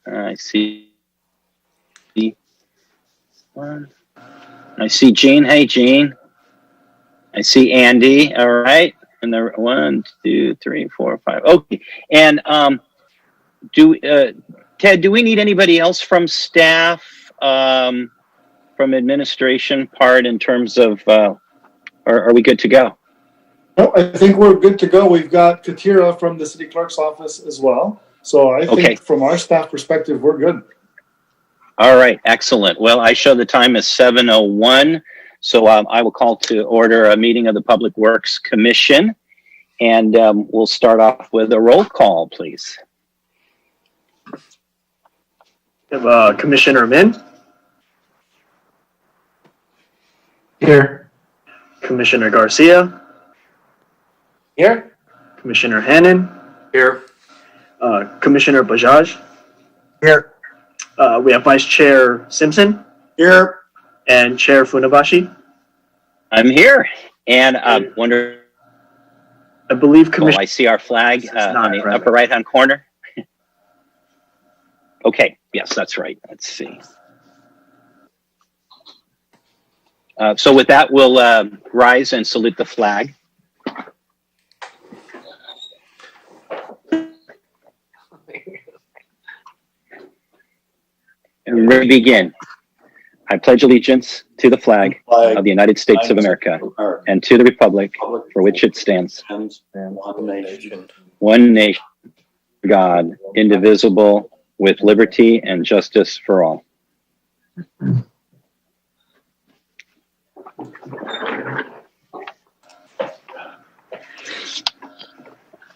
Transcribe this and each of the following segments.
I see one. I see Jean. Hey, Jean. I see Andy. All right. And there, 1, 2, 3, 4, 5. Okay. And Ted, do we need anybody else from staff, from administration part in terms of, or are we good to go? No, I think we're good to go. We've got Katira from the city clerk's office as well. So I think from our staff perspective, we're good. All right, excellent. Well, I show the time as 7:01. So I will call to order a meeting of the Public Works Commission. And we'll start off with a roll call, please. We have Commissioner Min. Here. Commissioner Garcia. Here. Commissioner Hannon. Here. Commissioner Bajaj. Here. We have Vice Chair Simpson. Here. And Chair Funabashi. I'm here. And wonder. I believe Commissioner. I see our flag on the upper right-hand corner. Okay. Yes, that's right. Let's see. So with that, we'll rise and salute the flag. And we begin. I pledge allegiance to the flag of the United States of America and to the republic for which it stands, one nation, God, indivisible, with liberty and justice for all.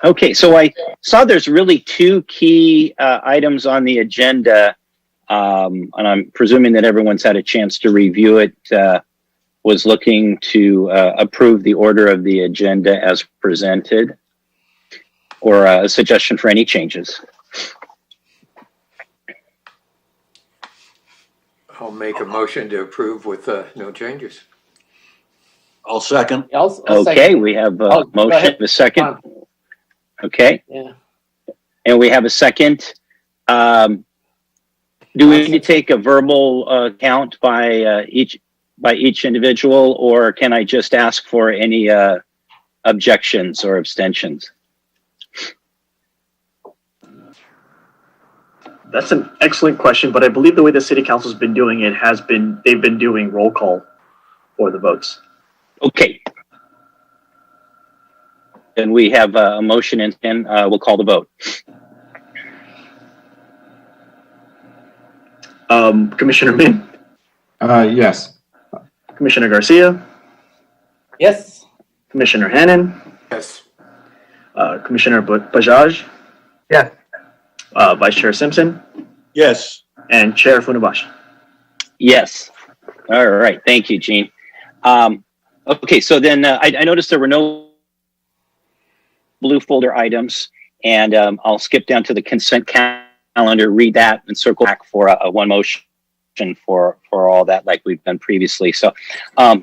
Okay, so I saw there's really two key items on the agenda, and I'm presuming that everyone's had a chance to review it, was looking to approve the order of the agenda as presented, or a suggestion for any changes. I'll make a motion to approve with no changes. I'll second. Okay, we have a motion, a second. Okay. Yeah. And we have a second. Do we need to take a verbal count by each individual, or can I just ask for any objections or abstentions? That's an excellent question, but I believe the way the city council's been doing it they've been doing roll call for the votes. Okay. Then we have a motion and we'll call the vote. Commissioner Min. Yes. Commissioner Garcia. Yes. Commissioner Hannon. Yes. Commissioner Bajaj. Yeah. Vice Chair Simpson. Yes. And Chair Funabashi. Yes. All right. Thank you, Gene. Okay, so then I noticed there were no blue folder items, and I'll skip down to the consent calendar, read that, and circle back for a one motion for all that like we've done previously. So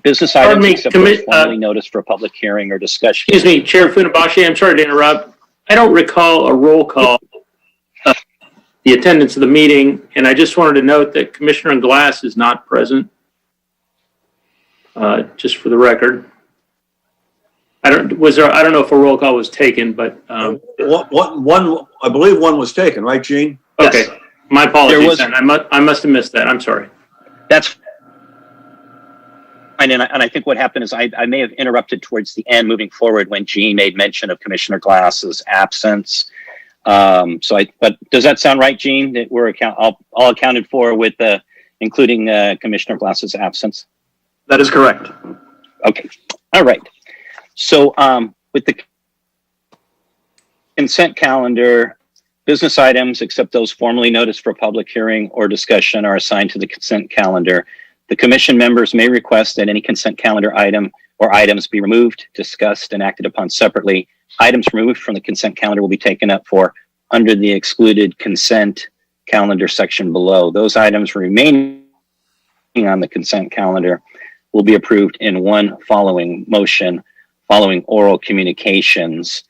business items except those formally noticed for a public hearing or discussion. Excuse me, Chair Funabashi, I'm sorry to interrupt. I don't recall a roll call, the attendance of the meeting, and I just wanted to note that Commissioner Glass is not present, just for the record. I don't know if a roll call was taken, but One, I believe one was taken, right, Gene? okay. Yes. My apologies. Then. I must have missed that. I'm sorry. That's fine. And I think what happened is I may have interrupted towards the end moving forward when Gene made mention of Commissioner Glass's absence. But does that sound right, Gene, that we're all accounted for with including Commissioner Glass's absence? That is correct. Okay. All right. So with the consent calendar, business items, except those formally noticed for public hearing or discussion, are assigned to the consent calendar. The commission members may request that any consent calendar item or items be removed, discussed, and acted upon separately. Items removed from the consent calendar will be taken up for under the excluded consent calendar section below. Those items remaining on the consent calendar will be approved in one following motion, following oral communications.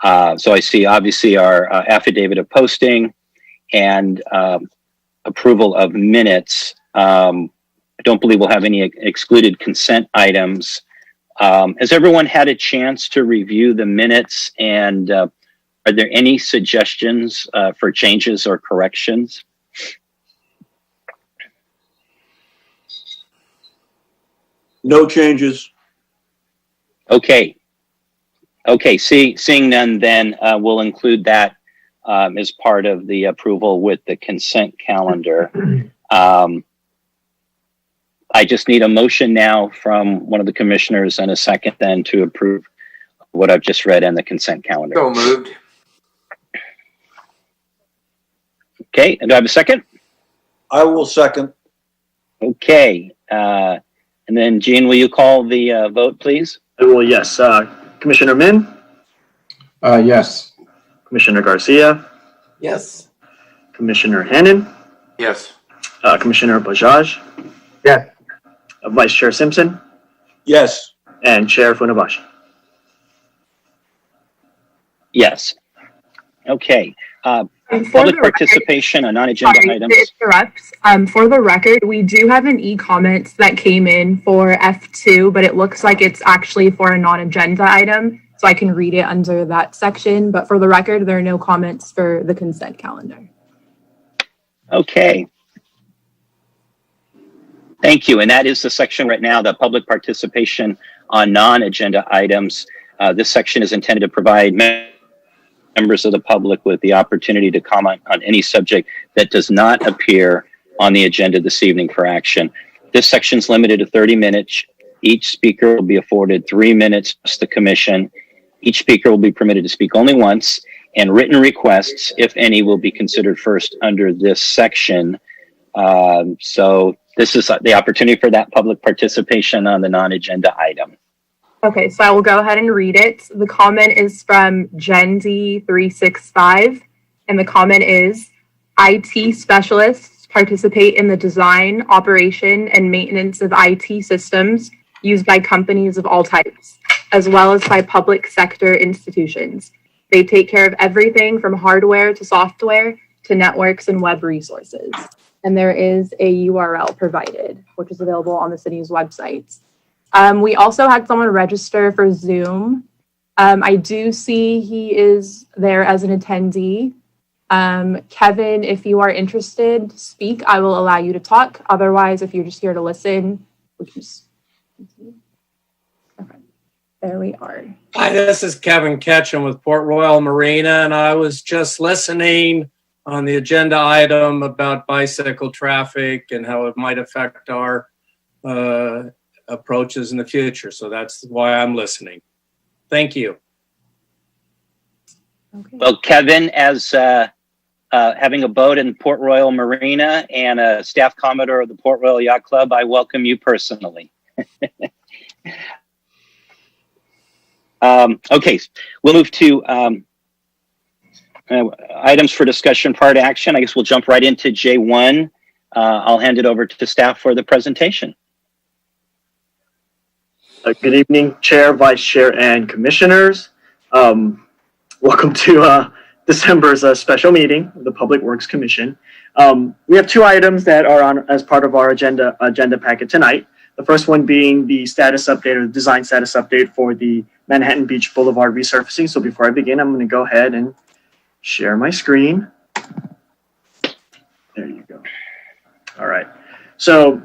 So I see obviously our affidavit of posting and approval of minutes. I don't believe we'll have any excluded consent items. Has everyone had a chance to review the minutes, and are there any suggestions for changes or corrections? No changes. Okay. Seeing none, then we'll include that as part of the approval with the consent calendar. I just need a motion now from one of the commissioners and a second then to approve what I've just read and the consent calendar. So moved. Okay, and do I have a second? I will second. Okay, and then Gene, will you call the vote, please? I will, yes. Commissioner Min, Yes. Commissioner Garcia, Yes. Commissioner Hannon, Yes. Commissioner Bajaj, Yes. Vice Chair Simpson, Yes. and Chair Funabashi. Yes. Okay. For Public the participation on non-agenda sorry items. to interrupt. For the record, we do have an e-comment that came in for F2, but it looks like it's actually for a non-agenda item, so I can read it under that section. But for the record, there are no comments for the consent calendar. Okay. Thank you. And that is the section right now, the public participation on non-agenda items. This section is intended to provide members of the public with the opportunity to comment on any subject that does not appear on the agenda this evening for action. This section is limited to 30 minutes. Each speaker will be afforded 3 minutes plus the commission. Each speaker will be permitted to speak only once, and written requests, if any, will be considered first under this section. So this is the opportunity for that public participation on the non-agenda item. Okay, so I will go ahead and read it. The comment is from GenD365, and the comment is, IT specialists participate in the design, operation, and maintenance of IT systems used by companies of all types, as well as by public sector institutions. They take care of everything from hardware to software to networks and web resources. And there is a URL provided, which is available on the city's website. We also had someone register for Zoom. I do see he is there as an attendee. Kevin, if you are interested to speak, I will allow you to talk. Otherwise, if you're just here to listen, we can just continue. Okay, there we are. Hi, this is Kevin Ketchum with Port Royal Marina, and I was just listening on the agenda item about bicycle traffic and how it might affect our approaches in the future. So that's why I'm listening. Thank you. Okay. Well, Kevin, as having a boat in Port Royal Marina and a staff commodore of the Port Royal Yacht Club, I welcome you personally. Okay, we'll move to items for discussion prior to action. I guess we'll jump right into J1. I'll hand it over to staff for the presentation. Good evening, Chair, Vice Chair, and Commissioners. Welcome to December's special meeting of the Public Works Commission. We have two items that are on as part of our agenda packet tonight. The first one being the status update or the design status update for the Manhattan Beach Boulevard resurfacing. So before I begin, I'm going to go ahead and share my screen. There you go. All right. So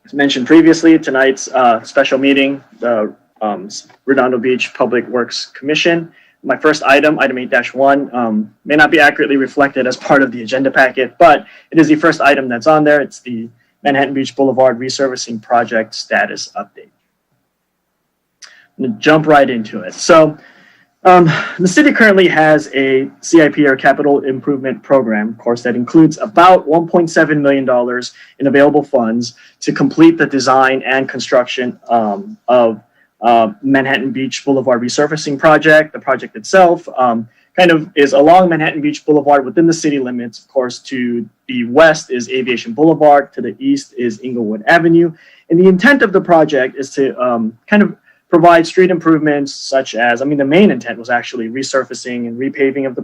as mentioned previously, tonight's special meeting, the Redondo Beach Public Works Commission. My first item, item 8-1, may not be accurately reflected as part of the agenda packet, but it is the first item that's on there. It's the Manhattan Beach Boulevard Resurfacing Project Status Update. I'm going to jump right into it. So the city currently has a CIP or Capital Improvement Program, of course, that includes about $1.7 million in available funds to complete the design and construction of Manhattan Beach Boulevard Resurfacing Project. The project itself kind of is along Manhattan Beach Boulevard within the city limits. Of course, to the west is Aviation Boulevard, to the east is Inglewood Avenue. And the intent of the project is to kind of provide street improvements such as, the main intent was actually resurfacing and repaving of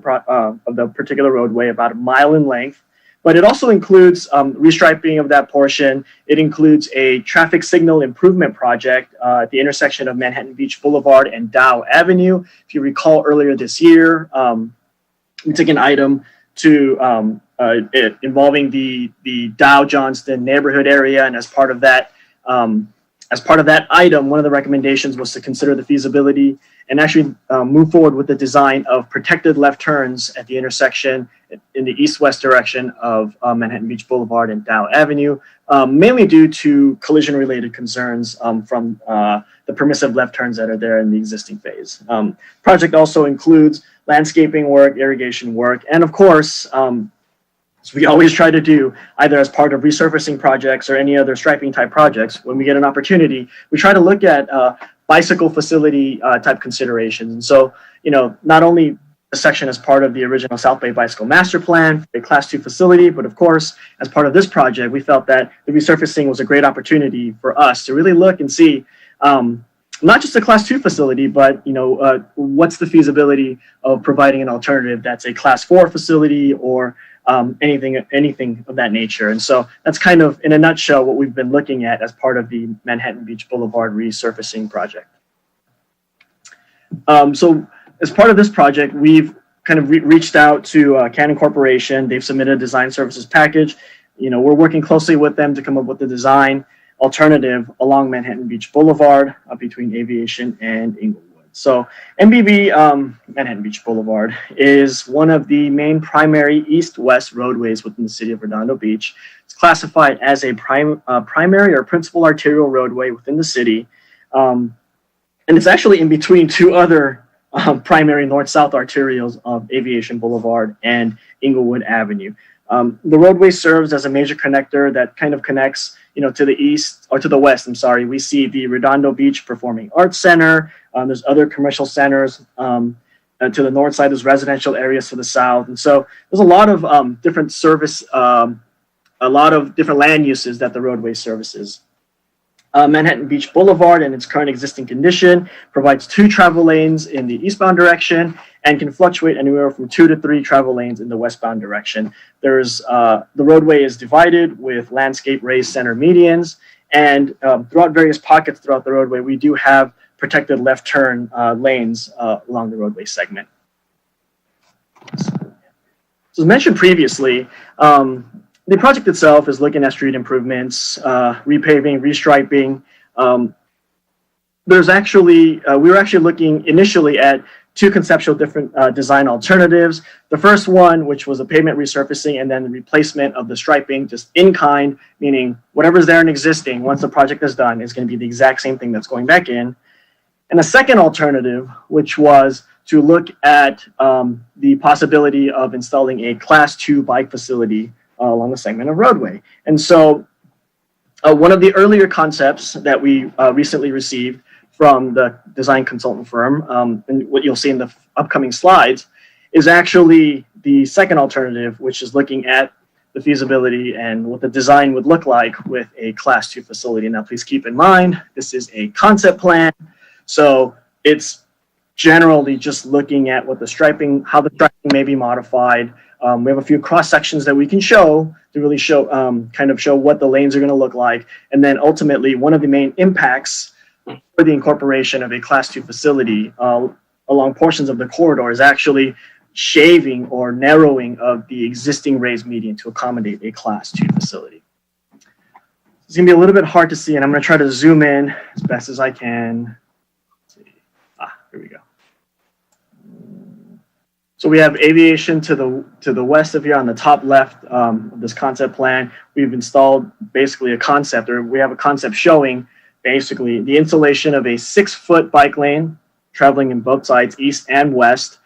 the particular roadway about 1 mile in length. But it also includes restriping of that portion. It includes a traffic signal improvement project at the intersection of Manhattan Beach Boulevard and Dow Avenue. If you recall, earlier this year, we took an item to involving the Dow Johnston neighborhood area, and as part of that item, one of the recommendations was to consider the feasibility and actually move forward with the design of protected left turns at the intersection in the east-west direction of Manhattan Beach Boulevard and Dow Avenue, mainly due to collision-related concerns from the permissive left turns that are there in the existing phase. Project also includes landscaping work, irrigation work, and of course, as we always try to do, either as part of resurfacing projects or any other striping type projects, when we get an opportunity, we try to look at bicycle facility type considerations. And so, not only the section as part of the original South Bay Bicycle Master Plan, a Class 2 facility, but of course, as part of this project, we felt that the resurfacing was a great opportunity for us to really look and see not just a Class 2 facility, but what's the feasibility of providing an alternative that's a Class 4 facility or anything of that nature. And so that's kind of, in a nutshell, what we've been looking at as part of the Manhattan Beach Boulevard resurfacing project. So as part of this project, we've kind of reached out to Canon Corporation. They've submitted a design services package. We're working closely with them to come up with the design alternative along Manhattan Beach Boulevard between Aviation and Inglewood. So MBB Manhattan Beach Boulevard is one of the main primary east-west roadways within the city of Redondo Beach. It's classified as a primary or principal arterial roadway within the city. And it's actually in between two other primary north-south arterials of Aviation Boulevard and Inglewood Avenue. The roadway serves as a major connector that kind of connects, to the east or to the west. We see the Redondo Beach Performing Arts Center. There's other commercial centers. To the north side, there's residential areas to the south. And so there's a lot of different service, a lot of different land uses that the roadway services. Manhattan Beach Boulevard, in its current existing condition, provides 2 travel lanes in the eastbound direction and can fluctuate anywhere from 2 to 3 travel lanes in the westbound direction. There's the roadway is divided with landscape raised center medians, and throughout various pockets throughout the roadway, we do have protected left turn lanes along the roadway segment. So as mentioned previously, the project itself is looking at street improvements, repaving, restriping. There's actually, we were actually looking initially at 2 conceptual different design alternatives. The first one, which was a pavement resurfacing, and then the replacement of the striping just in kind, meaning whatever's there and existing once the project is done is going to be the exact same thing that's going back in. And a second alternative, which was to look at the possibility of installing a Class 2 bike facility along the segment of roadway. And so one of the earlier concepts that we recently received from the design consultant firm, and what you'll see in the upcoming slides, is actually the second alternative, which is looking at the feasibility and what the design would look like with a Class 2 facility. Now, please keep in mind, this is a concept plan, so it's generally just looking at what the striping, how the striping may be modified. We have a few cross sections that we can show to really show, kind of show what the lanes are going to look like. And then ultimately, one of the main impacts for the incorporation of a Class 2 facility along portions of the corridor is actually shaving or narrowing of the existing raised median to accommodate a Class 2 facility. It's going to be a little bit hard to see, and I'm going to try to zoom in as best as I can. Here we go. So we have Aviation to the west of here on the top left of this concept plan. We've installed basically a concept, or we have a concept showing basically the installation of a 6-foot bike lane traveling in both sides, east and west.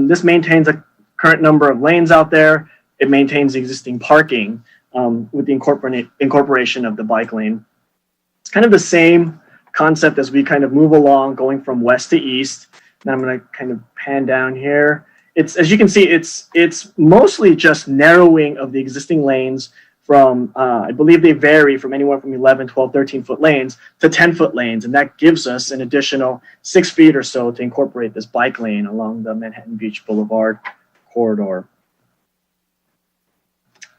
This maintains a current number of lanes out there. It maintains existing parking with the incorporation of the bike lane. It's kind of the same concept as we kind of move along, going from west to east. Now I'm going to kind of pan down here. It's, as you can see, it's mostly just narrowing of the existing lanes from, I believe they vary from anywhere from 11, 12, 13-foot lanes to 10-foot lanes. And that gives us an additional 6 feet or so to incorporate this bike lane along the Manhattan Beach Boulevard corridor.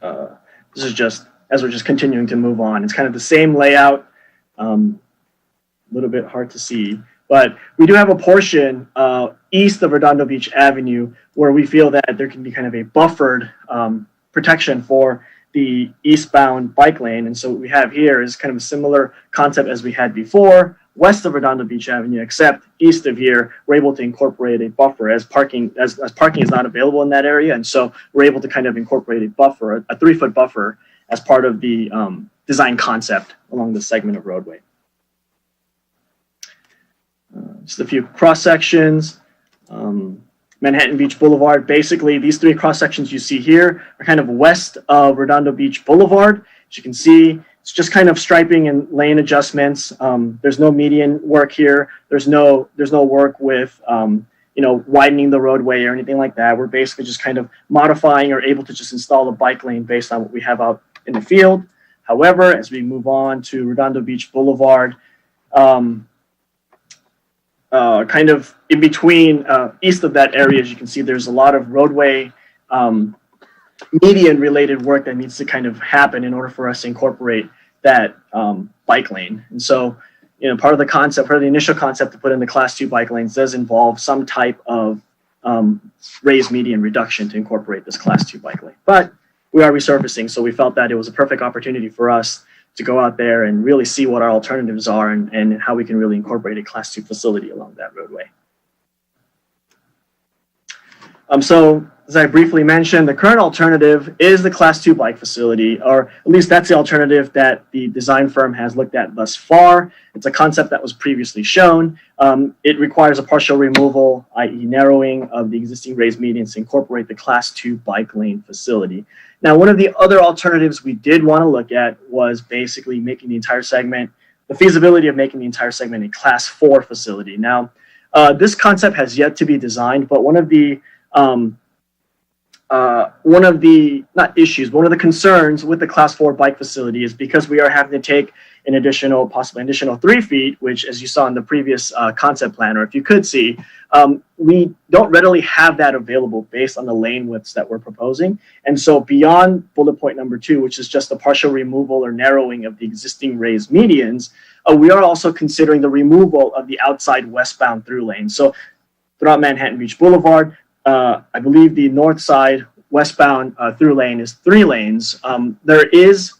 This is just, as we're just continuing to move on, it's kind of the same layout, a little bit hard to see, but we do have a portion east of Redondo Beach Avenue where we feel that there can be kind of a buffered protection for the eastbound bike lane. And so what we have here is kind of a similar concept as we had before, west of Redondo Beach Avenue, except east of here, we're able to incorporate a buffer as parking is not available in that area. And so we're able to kind of incorporate a buffer, a 3-foot buffer as part of the design concept along this segment of roadway. Just a few cross sections. Manhattan Beach Boulevard, basically these 3 cross sections you see here are kind of west of Redondo Beach Boulevard. As you can see, it's just kind of striping and lane adjustments. There's no median work here. There's no work with widening the roadway or anything like that. We're basically just kind of modifying or able to just install a bike lane based on what we have out in the field. However, as we move on to Redondo Beach Boulevard, kind of in between, east of that area, as you can see, there's a lot of roadway median related work that needs to kind of happen in order for us to incorporate that bike lane. And so, part of the initial concept to put in the class 2 bike lanes does involve some type of raised median reduction to incorporate this class 2 bike lane. But we are resurfacing, so we felt that it was a perfect opportunity for us to go out there and really see what our alternatives are and how we can really incorporate a class 2 facility along that roadway. So as I briefly mentioned, the current alternative is the class 2 bike facility, or at least that's the alternative that the design firm has looked at thus far. It's a concept that was previously shown. It requires a partial removal, i.e. narrowing of the existing raised medians to incorporate the class 2 bike lane facility. Now, one of the other alternatives we did want to look at was basically making the entire segment, the feasibility of making the entire segment a class 4 facility. Now, this concept has yet to be designed, but one of the concerns with the class 4 bike facility is because we are having to take possibly an additional 3 feet, which, as you saw in the previous concept plan, or if you could see, we don't readily have that available based on the lane widths that we're proposing. And so beyond bullet point number 2, which is just a partial removal or narrowing of the existing raised medians, we are also considering the removal of the outside westbound through lane. So throughout Manhattan Beach Boulevard, I believe the north side westbound through lane is 3 lanes. There is,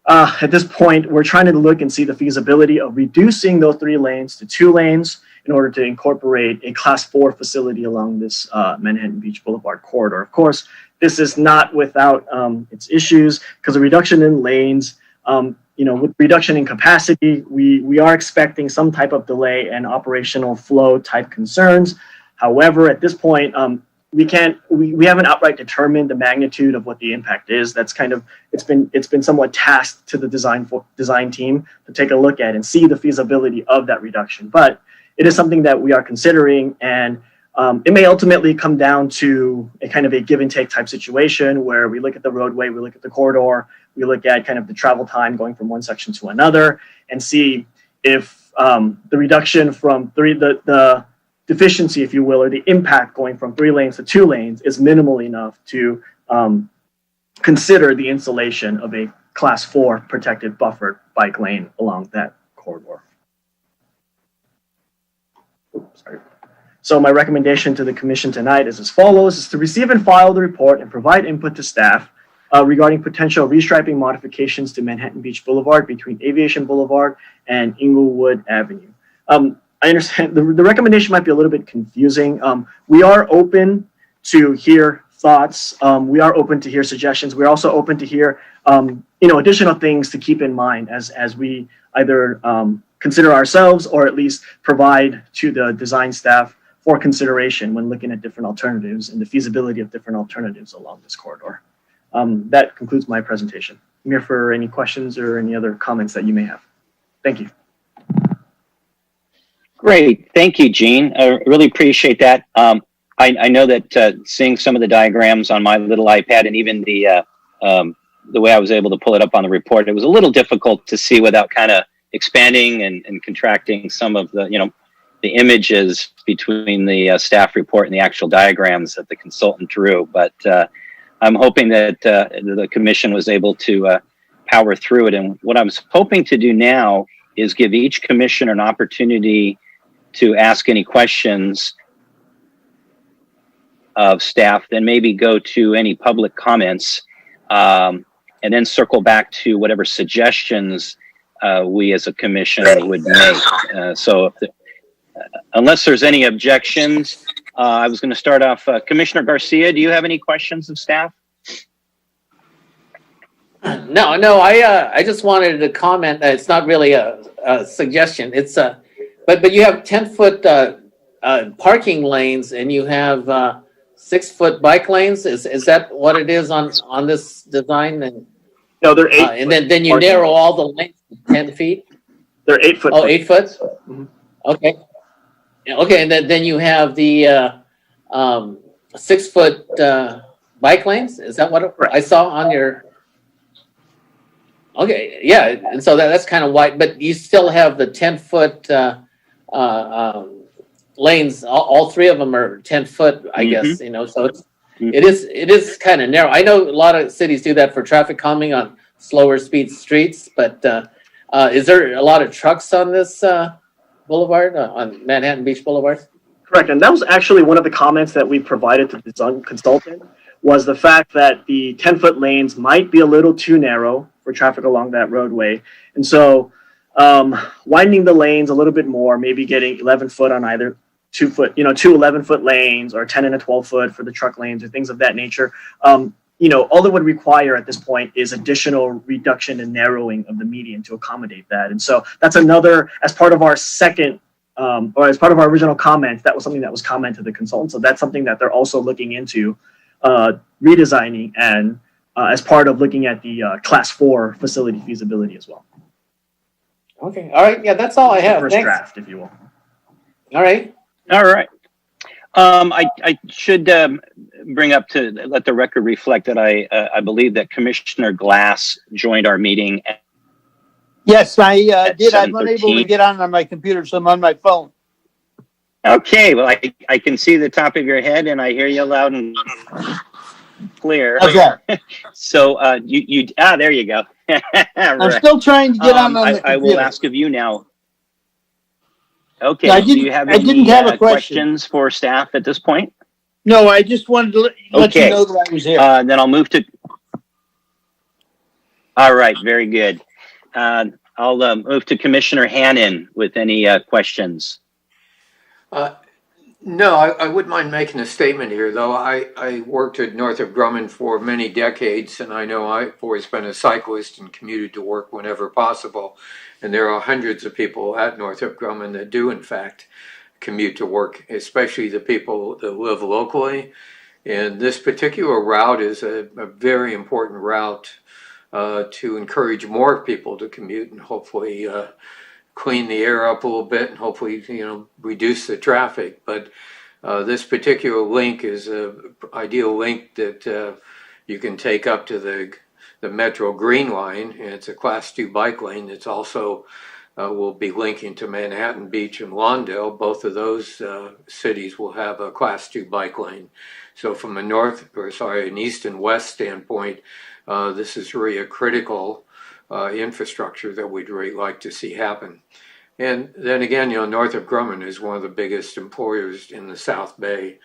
at this point, we're trying to look and see the feasibility of reducing those 3 lanes to 2 lanes in order to incorporate a class 4 facility along this Manhattan Beach Boulevard corridor. Of course, this is not without its issues, because a reduction in lanes, with reduction in capacity, we are expecting some type of delay and operational flow type concerns. However, at this point, we haven't outright determined the magnitude of what the impact is. That's kind of, it's been somewhat tasked to the design team to take a look at and see the feasibility of that reduction. But it is something that we are considering, and it may ultimately come down to a kind of a give and take type situation where we look at the roadway, we look at the corridor, we look at kind of the travel time going from one section to another, and see if the reduction from the deficiency, if you will, or the impact going from 3 lanes to 2 lanes is minimal enough to consider the installation of a class 4 protected buffered bike lane along that corridor. Oops, sorry. So my recommendation to the commission tonight is as follows: is to receive and file the report and provide input to staff regarding potential restriping modifications to Manhattan Beach Boulevard between Aviation Boulevard and Inglewood Avenue. I understand the recommendation might be a little bit confusing. We are open to hear thoughts. We are open to hear suggestions. We're also open to hear, additional things to keep in mind as we either consider ourselves or at least provide to the design staff for consideration when looking at different alternatives and the feasibility of different alternatives along this corridor. That concludes my presentation. I'm here for any questions or any other comments that you may have. Thank you. Great. Thank you, Gene. I really appreciate that. I know that seeing some of the diagrams on my little iPad and even the the way I was able to pull it up on the report, it was a little difficult to see without kind of expanding and contracting some of the, the images between the staff report and the actual diagrams that the consultant drew. But I'm hoping that the commission was able to power through it. And what I was hoping to do now is give each commissioner an opportunity to ask any questions of staff, then maybe go to any public comments, and then circle back to whatever suggestions we as a commission would make. So unless there's any objections, I was going to start off. Commissioner Garcia, do you have any questions of staff? No, I just wanted to comment. It's not really a suggestion. It's but you have 10-foot parking lanes and you have 6-foot bike lanes. Is that what it is on this design? And No, they're 8. and then you narrow all the lanes to 10 feet. They're 8 foot. Oh, 8 foot. Mhm. Okay. Yeah, okay, and then you have the 6-foot bike lanes. Is that what I saw on your? Okay, yeah, and so that's kind of wide, but you still have the 10-foot lanes. All 3 of them are 10 foot, I guess. So it is kind of narrow. I know a lot of cities do that for traffic calming on slower speed streets, but is there a lot of trucks on this boulevard, on Manhattan Beach Boulevard? Correct, and that was actually one of the comments that we provided to the design consultant, was the fact that the 10-foot lanes might be a little too narrow for traffic along that roadway. And so widening the lanes a little bit more, maybe getting 11 foot on either 2 foot, 2 11-foot lanes, or 10 and a 12-foot for the truck lanes, or things of that nature. All it would require at this point is additional reduction and narrowing of the median to accommodate that. And so that's another, as part of our second, or as part of our original comment, that was something that was commented to the consultant. So that's something that they're also looking into redesigning, and as part of looking at the class 4 facility feasibility as well. Okay, all right, yeah, that's all I have. First Thanks. draft, if you will. All right. I should bring up, to let the record reflect, that I believe that Commissioner Glass joined our meeting. Yes, I did. I'm 7:13. unable to get on my computer, so I'm on my phone. Okay, well, I can see the top of your head and I hear you loud and clear. Okay. So there you go. I'm still trying to get on the computer. I will ask of you now. Okay, I do didn't- you have I any didn't have a question. questions for staff at this point? No, I just wanted to let Okay. you know that I was here. Then I'll move to. All right, very good. I'll move to Commissioner Hannon with any questions. No, I wouldn't mind making a statement here, though. I worked at Northrop Grumman for many decades, and I know I've always been a cyclist and commuted to work whenever possible. And there are hundreds of people at Northrop Grumman that do, in fact, commute to work, especially the people that live locally. And this particular route is a very important route to encourage more people to commute and hopefully clean the air up a little bit and hopefully, reduce the traffic. But this particular link is an ideal link that you can take up to the Metro Green Line, and it's a Class 2 bike lane that's also will be linking to Manhattan Beach and Lawndale. Both of those cities will have a Class 2 bike lane. So from an east and west standpoint, this is really a critical infrastructure that we'd really like to see happen. And then again, Northrop Grumman is one of the biggest employers in the South Bay.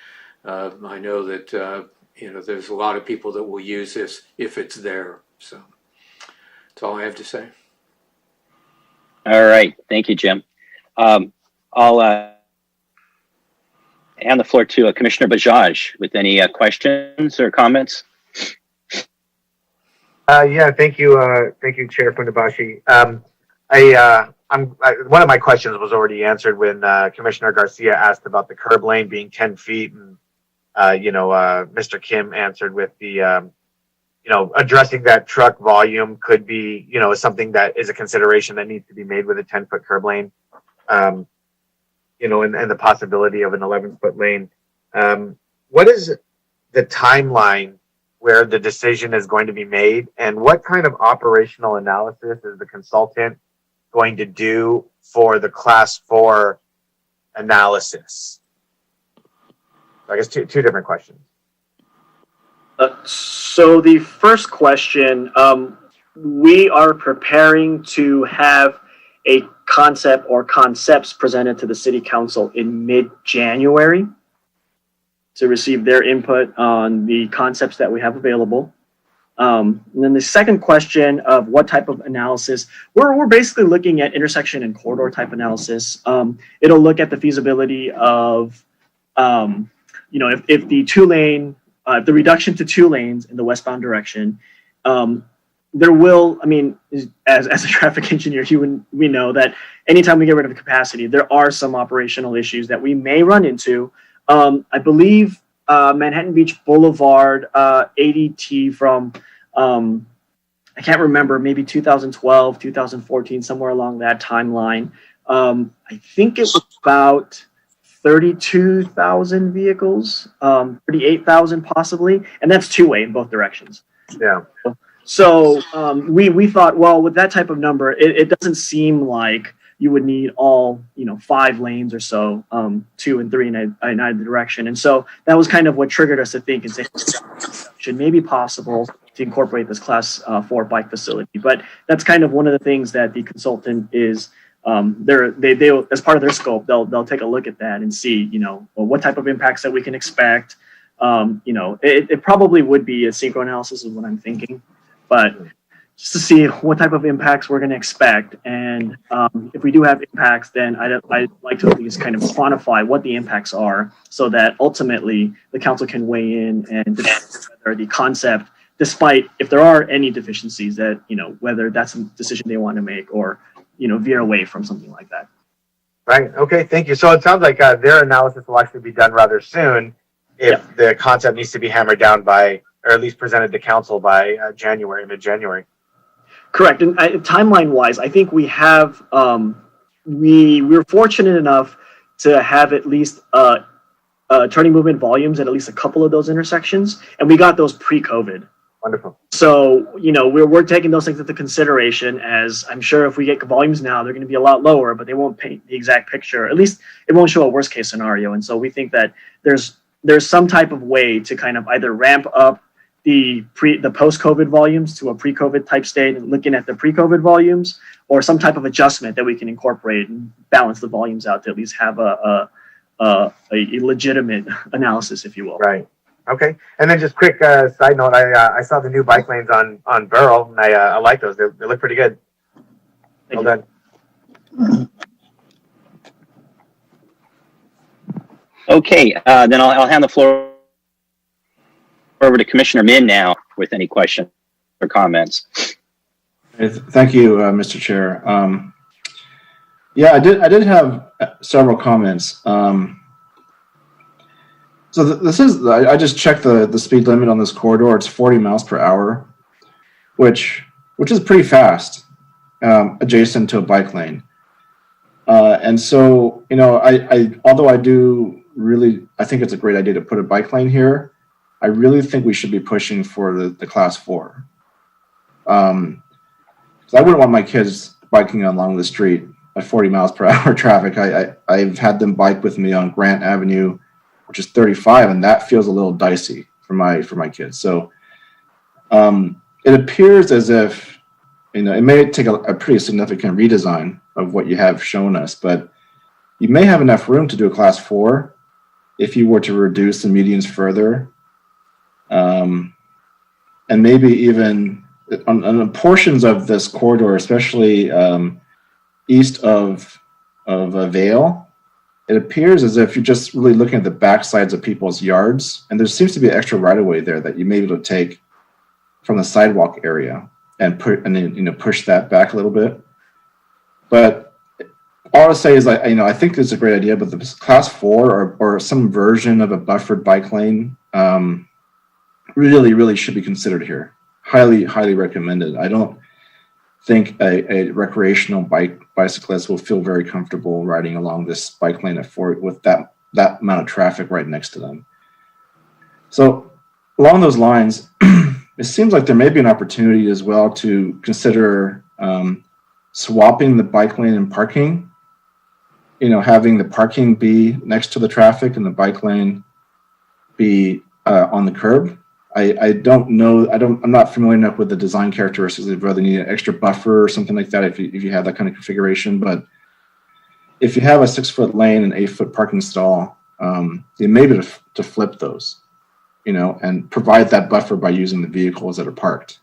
I know that, there's a lot of people that will use this if it's there. So that's all I have to say. All right, thank you, Jim. I'll hand the floor to Commissioner Bajaj with any questions or comments. Yeah, thank you, Chair Fundabashi. One of my questions was already answered when Commissioner Garcia asked about the curb lane being 10 feet, and Mr. Kim answered with the addressing that truck volume could be something that is a consideration that needs to be made with a 10-foot curb lane, and the possibility of an 11-foot lane. What is the timeline where the decision is going to be made? And what kind of operational analysis is the consultant going to do for the class 4 analysis? I guess two different questions. So the first question, we are preparing to have a concept or concepts presented to the city council in mid-January to receive their input on the concepts that we have available. And then the second question of what type of analysis, we're basically looking at intersection and corridor type analysis. It'll look at the feasibility of, if the 2-lane, the reduction to 2 lanes in the westbound direction, there will, as a traffic engineer, we know that anytime we get rid of capacity, there are some operational issues that we may run into. I believe Manhattan Beach Boulevard, ADT from, I can't remember, maybe 2012, 2014, somewhere along that timeline. I think it was about 32,000 vehicles, 38,000 possibly, and that's 2-way in both directions. Yeah. So we thought, well, with that type of number, it doesn't seem like you would need all 5 lanes or so, 2 and 3 in either direction. And so that was kind of what triggered us to think and say should maybe possible to incorporate this class 4 bike facility. But that's kind of one of the things that the consultant is. They as part of their scope, they'll take a look at that and see what type of impacts that we can expect. It probably would be a synchro analysis is what I'm thinking, but just to see what type of impacts we're going to expect. And if we do have impacts, then I'd like to at least kind of quantify what the impacts are so that ultimately the council can weigh in and decide whether the concept, despite if there are any deficiencies that, whether that's a decision they want to make or, veer away from something like that. Right. Okay. Thank you. So it sounds like their analysis will actually be done rather soon if the concept needs to be hammered down by, or at least presented to council by mid-January. Correct. And timeline-wise, I think we have, we're fortunate enough to have at least turning movement volumes at least a couple of those intersections, and we got those pre-COVID. Wonderful. So, we're taking those things into consideration, as I'm sure if we get volumes now, they're going to be a lot lower, but they won't paint the exact picture. At least it won't show a worst case scenario. And so we think that there's some type of way to kind of either ramp up the post-COVID volumes to a pre-COVID type state and looking at the pre-COVID volumes, or some type of adjustment that we can incorporate and balance the volumes out to at least have a legitimate analysis, if you will. Right. Okay. And then just quick side note, I saw the new bike lanes on Burrell, and I like those. They look pretty good. Well done. Okay, then I'll hand the floor over to Commissioner Min now with any questions or comments. Thank you, Mr. Chair. I did have several comments. So this is, I just checked the speed limit on this corridor. It's 40 miles per hour, which is pretty fast, adjacent to a bike lane. And so, although I think it's a great idea to put a bike lane here, I really think we should be pushing for the class 4. Because I wouldn't want my kids biking along the street at 40 miles per hour traffic. I've had them bike with me on Grant Avenue, which is 35, and that feels a little dicey for my kids. So it appears as if, it may take a pretty significant redesign of what you have shown us, but you may have enough room to do a class 4 if you were to reduce the medians further. And maybe even on portions of this corridor, especially east of Vail, it appears as if you're just really looking at the back sides of people's yards, and there seems to be extra right-of-way there that you may be able to take from the sidewalk area and push that back a little bit. But all I'll say is, I think it's a great idea, but the class 4 or some version of a buffered bike lane really should be considered here. Highly recommended. I don't think a recreational bicyclist will feel very comfortable riding along this bike lane at 4 with that amount of traffic right next to them. So along those lines, it seems like there may be an opportunity as well to consider swapping the bike lane and parking. Having the parking be next to the traffic and the bike lane be on the curb. I don't know. I'm not familiar enough with the design characteristics of whether you need an extra buffer or something like that if you have that kind of configuration. But if you have a 6-foot lane and 8-foot parking stall, you may be to flip those, and provide that buffer by using the vehicles that are parked.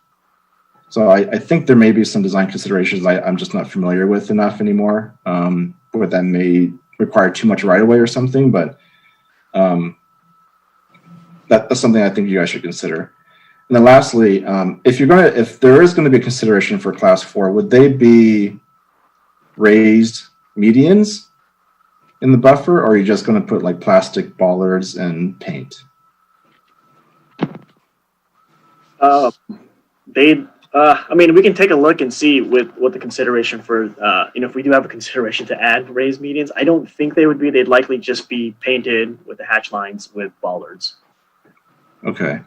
So I think there may be some design considerations I'm just not familiar with enough anymore. Or that may require too much right of way or something, but that's something I think you guys should consider. And then lastly, if there is going to be a consideration for class 4, would they be raised medians in the buffer, or are you just going to put like plastic bollards and paint? We can take a look and see what the consideration for, if we do have a consideration to add raised medians. I don't think they would be. They'd likely just be painted with the hatch lines with bollards. Okay.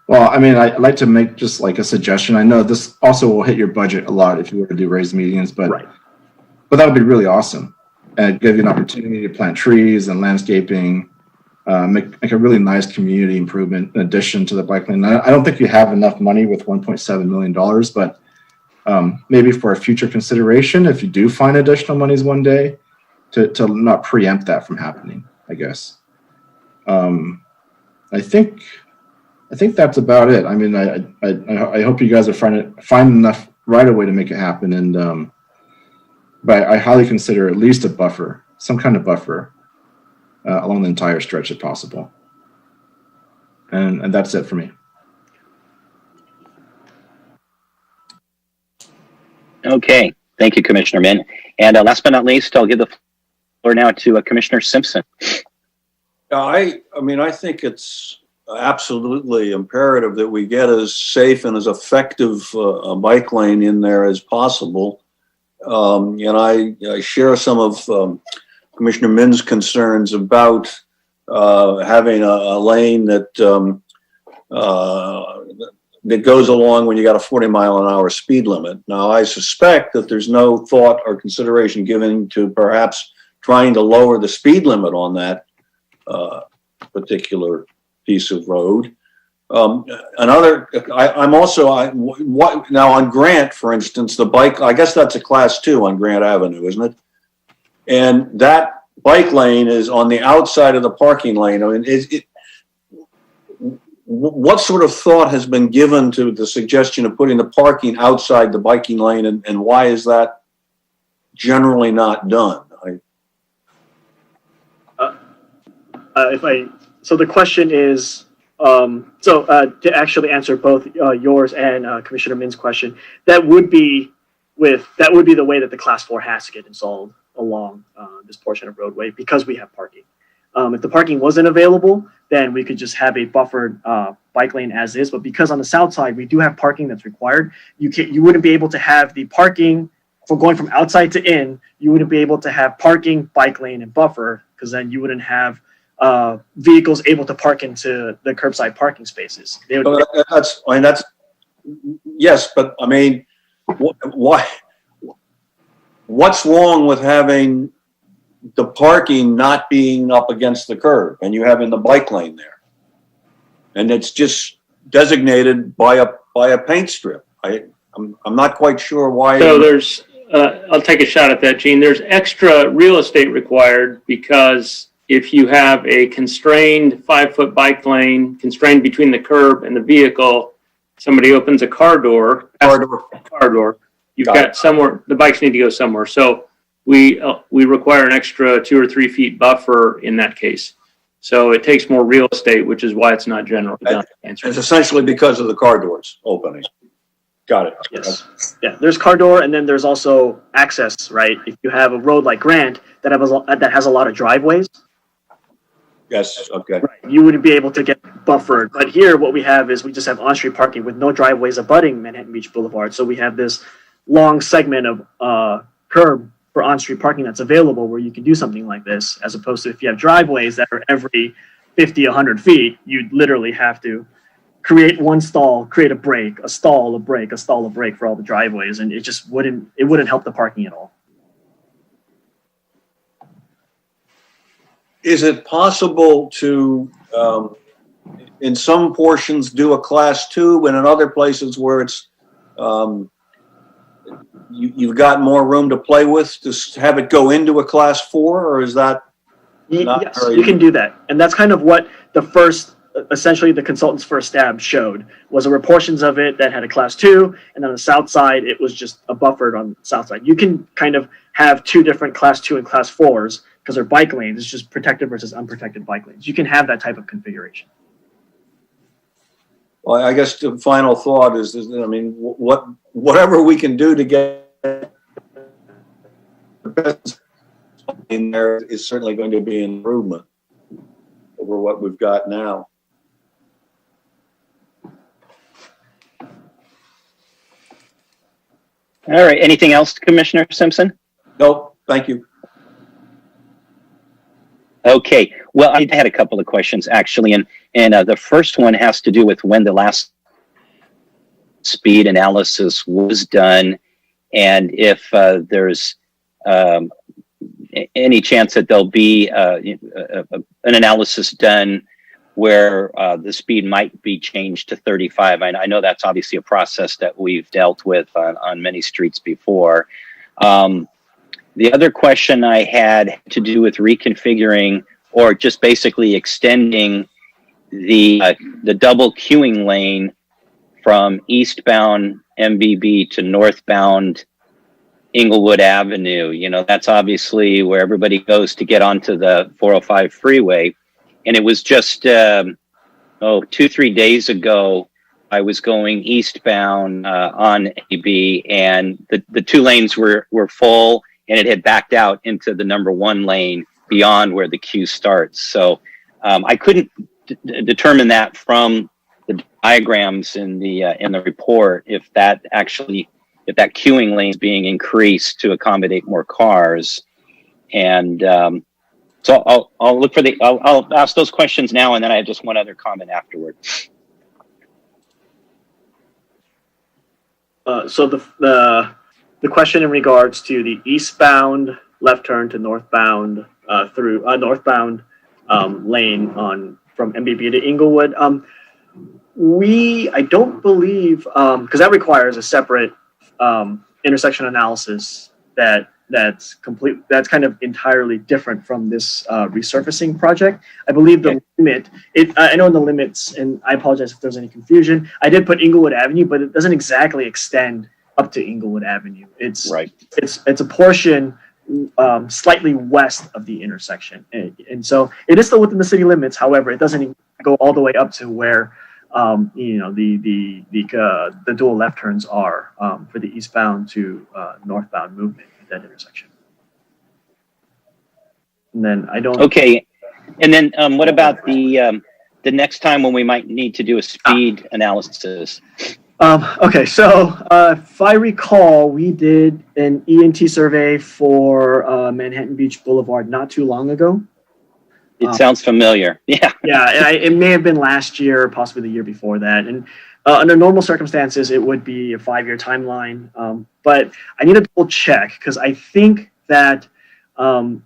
Well, I'd like to make just like a suggestion. I know this also will hit your budget a lot if you were to do raised medians, but that would be really awesome. And give you an opportunity to plant trees and landscaping, make a really nice community improvement in addition to the bike lane. I don't think you have enough money with $1.7 million, but maybe for a future consideration, if you do find additional monies one day, to not preempt that from happening, I guess. I think that's about it. I hope you guys are find enough right away to make it happen, and but I highly consider at least a buffer, some kind of buffer, along the entire stretch if possible. And that's it for me. Okay, thank you, Commissioner Min. And last but not least, I'll give the floor now to Commissioner Simpson. I think it's absolutely imperative that we get as safe and as effective a bike lane in there as possible. And I share some of Commissioner Min's concerns about having a lane that goes along when you got a 40-mile-an-hour speed limit. Now, I suspect that there's no thought or consideration given to perhaps trying to lower the speed limit on that particular piece of road. Now on Grant, for instance, the bike, I guess that's a class 2 on Grant Avenue, isn't it? And that bike lane is on the outside of the parking lane. What sort of thought has been given to the suggestion of putting the parking outside the biking lane, and why is that generally not done? So the question is, to actually answer both yours and Commissioner Min's question, that would be the way that the class 4 has to get installed along this portion of roadway, because we have parking. If the parking wasn't available, then we could just have a buffered bike lane as is. But because on the south side we do have parking that's required, you wouldn't be able to have the parking for going from outside to in. You wouldn't be able to have parking, bike lane, and buffer, because then you wouldn't have vehicles able to park into the curbside parking spaces. Yes, but why? What's wrong with having the parking not being up against the curb and you having the bike lane there, and it's just designated by a paint strip? I'm not quite sure why. So there's, I'll take a shot at that, Gene. There's extra real estate required because if you have a constrained 5-foot bike lane, constrained between the curb and the vehicle, somebody opens a car door, you've got somewhere, the bikes need to go somewhere. So we require an extra 2 or 3 feet buffer in that case. So it takes more real estate, which is why it's not generally done. It's essentially because of the car doors opening. Got it. Yes. Yeah. There's car door, and then there's also access, right? If you have a road like Grant that has a lot of driveways. Yes. Okay. Right. You wouldn't be able to get buffered. But here, what we have is we just have on-street parking with no driveways abutting Manhattan Beach Boulevard. So we have this long segment of curb for on-street parking that's available where you can do something like this, as opposed to if you have driveways that are every 50, 100 feet, you'd literally have to create one stall, create a break, a stall, a break, a stall, a break for all the driveways, and it just wouldn't help the parking at all. Is it possible to, in some portions, do a class 2, and in other places where it's you've got more room to play with, to have it go into a class 4, or is that not yes, very... you can do that, and that's kind of what the first, essentially the consultant's first stab showed, was there were portions of it that had a class 2, and on the south side it was just a buffered on the south side. You can kind of have 2 different class 2 and class 4s because they're bike lanes. It's just protected versus unprotected bike lanes. You can have that type of configuration. Well, I guess the final thought is I mean, whatever we can do to get the best in there is certainly going to be an improvement over what we've got now. All right. Anything else, Commissioner Simpson? Nope. Thank you. Okay. Well, I had a couple of questions actually, and the first one has to do with when the last speed analysis was done, and if there's any chance that there'll be an analysis done where the speed might be changed to 35. I know that's obviously a process that we've dealt with on many streets before. The other question I had to do with reconfiguring or just basically extending the double queuing lane from eastbound MBB to northbound Inglewood Avenue. You know, that's obviously where everybody goes to get onto the 405 freeway. And it was just, 2-3 days ago, I was going eastbound on AB, and the 2 lanes were full, and it had backed out into the number 1 lane beyond where the queue starts. So I couldn't determine that from the diagrams in the report if that queuing lane is being increased to accommodate more cars. And so I'll look for I'll ask those questions now, and then I have just one other comment afterward. So the question in regards to the eastbound left turn to northbound through northbound lane from MBB to Inglewood, I don't believe because that requires a separate intersection analysis that's kind of entirely different from this resurfacing project. I believe the limit, I know in the limits, and I apologize if there's any confusion, I did put Inglewood Avenue, but it doesn't exactly extend up to Inglewood Avenue. It's a portion slightly west of the intersection. And so it is still within the city limits. However, it doesn't go all the way up to where the dual left turns are for the eastbound to northbound movement at that intersection. And then I don't. Okay, and then what about the next time when we might need to do a speed analysis? Okay, so if I recall, we did an ENT survey for Manhattan Beach Boulevard not too long ago. It sounds familiar. Yeah. Yeah, it may have been last year, possibly the year before that. And under normal circumstances, it would be a 5-year timeline. But I need to double check because I think that and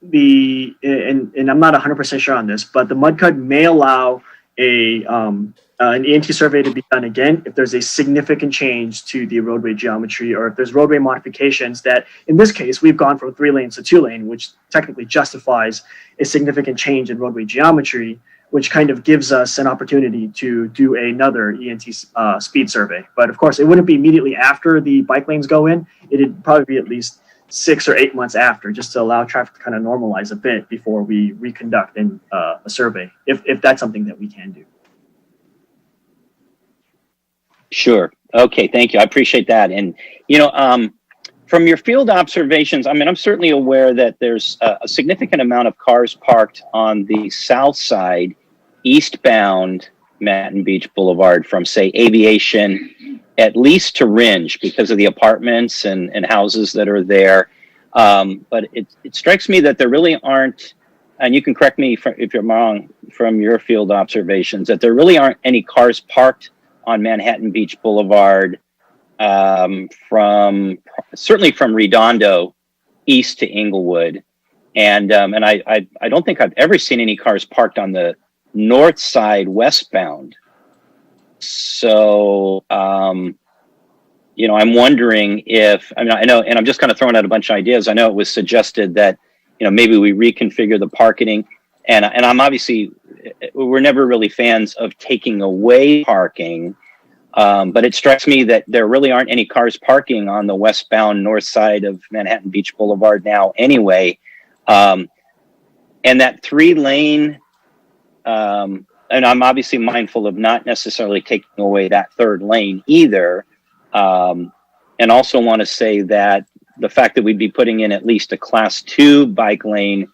I'm not 100% sure on this, but the MUDCUD may allow an ENT survey to be done again if there's a significant change to the roadway geometry, or if there's roadway modifications that, in this case, we've gone from 3 lanes to 2 lane, which technically justifies a significant change in roadway geometry, which kind of gives us an opportunity to do another ENT speed survey. But of course, it wouldn't be immediately after the bike lanes go in. It'd probably be at least 6 or 8 months after, just to allow traffic to kind of normalize a bit before we reconduct a survey, if that's something that we can do. Sure. Okay. Thank you. I appreciate that. And, from your field observations, I mean, I'm certainly aware that there's a significant amount of cars parked on the south side, eastbound Manhattan Beach Boulevard from, say, Aviation, at least to Ringe because of the apartments and houses that are there. But it strikes me that there really aren't and you can correct me if you're wrong from your field observations, that there really aren't any cars parked on Manhattan Beach Boulevard certainly from Redondo east to Inglewood. And I don't think I've ever seen any cars parked on the north side westbound. So, you know, I'm wondering if, I know, and I'm just kind of throwing out a bunch of ideas. I know it was suggested that, you know, maybe we reconfigure the parking, and I'm obviously, we're never really fans of taking away parking, but it strikes me that there really aren't any cars parking on the westbound north side of Manhattan Beach Boulevard now anyway. And that 3-lane, and I'm obviously mindful of not necessarily taking away that 3rd lane either. And also want to say that the fact that we'd be putting in at least a class 2 bike lane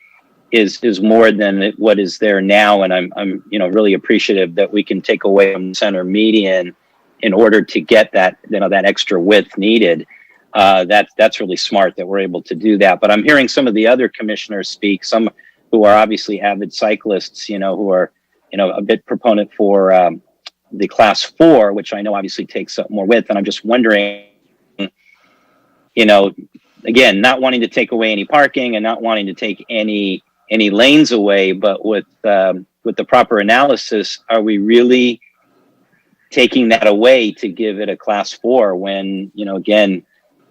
is more than what is there now. And I'm you know, really appreciative that we can take away from center median in order to get that, you know, that extra width needed. That's really smart that we're able to do that. But I'm hearing some of the other commissioners speak, some who are obviously avid cyclists, you know, who are, you know, a bit proponent for the class 4, which I know obviously takes up more width. And I'm just wondering, you know, again, not wanting to take away any parking and not wanting to take any lanes away, but with the proper analysis, are we really taking that away to give it a class 4 when, you know, again,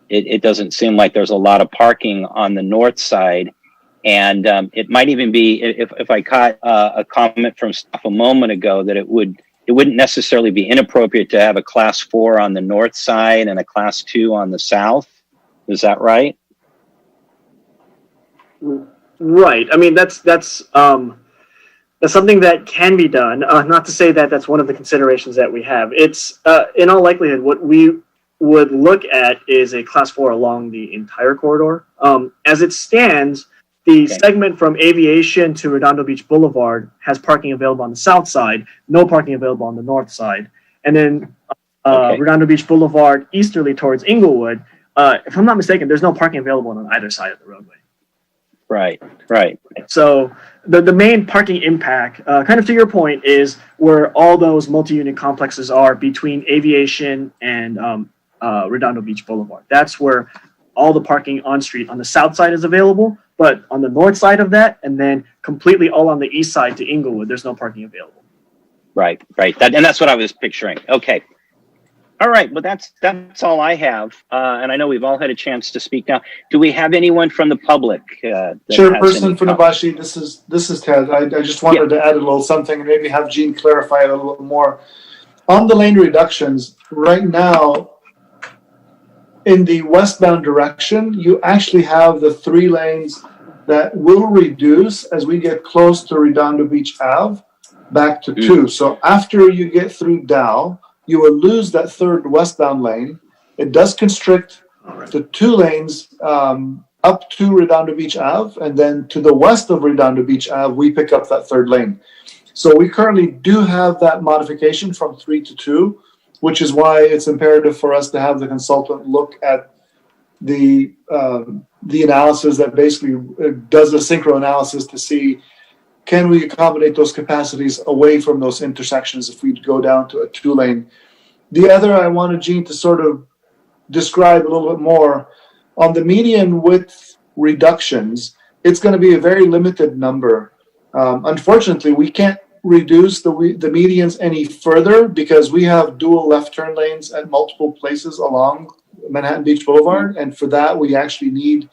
it doesn't seem like there's a lot of parking on the north side. And it might even be, if I caught a comment from staff a moment ago, that it wouldn't necessarily be inappropriate to have a class 4 on the north side and a class 2 on the south. Is that right? Right. I mean, that's something that can be done. Not to say that that's one of the considerations that we have. It's in all likelihood, what we would look at is a class 4 along the entire corridor. As it stands, the segment from Aviation to Redondo Beach Boulevard has parking available on the south side, no parking available on the north side. And then Redondo Beach Boulevard easterly towards Inglewood, if I'm not mistaken, there's no parking available on either side of the roadway. Right, right. So the main parking impact, kind of to your point, is where all those multi-unit complexes are between Aviation and Redondo Beach Boulevard. That's where all the parking on street on the south side is available, but on the north side of that, and then completely all on the east side to Inglewood, there's no parking available. Right, right. And that's what I was picturing. Okay. All right. Well, that's all I have. And I know we've all had a chance to speak now. Do we have anyone from the public? Chairperson Funabashi, this is Ted. I just wanted to add a little something and maybe have Gene clarify it a little bit more. On the lane reductions, right now, in the westbound direction, you actually have the 3 lanes that will reduce as we get close to Redondo Beach Ave back to 2. So after you get through Dow, you will lose that 3rd westbound lane. It does constrict to 2 lanes up to Redondo Beach Ave, and then to the west of Redondo Beach Ave, we pick up that 3rd lane. So we currently do have that modification from 3 to 2, which is why it's imperative for us to have the consultant look at the analysis that basically does a synchro analysis to see, can we accommodate those capacities away from those intersections if we go down to a 2-lane? The other, I wanted Gene to sort of describe a little bit more on the median width reductions. It's going to be a very limited number. Unfortunately, we can't reduce the medians any further because we have dual left turn lanes at multiple places along Manhattan Beach Boulevard, and for that we actually need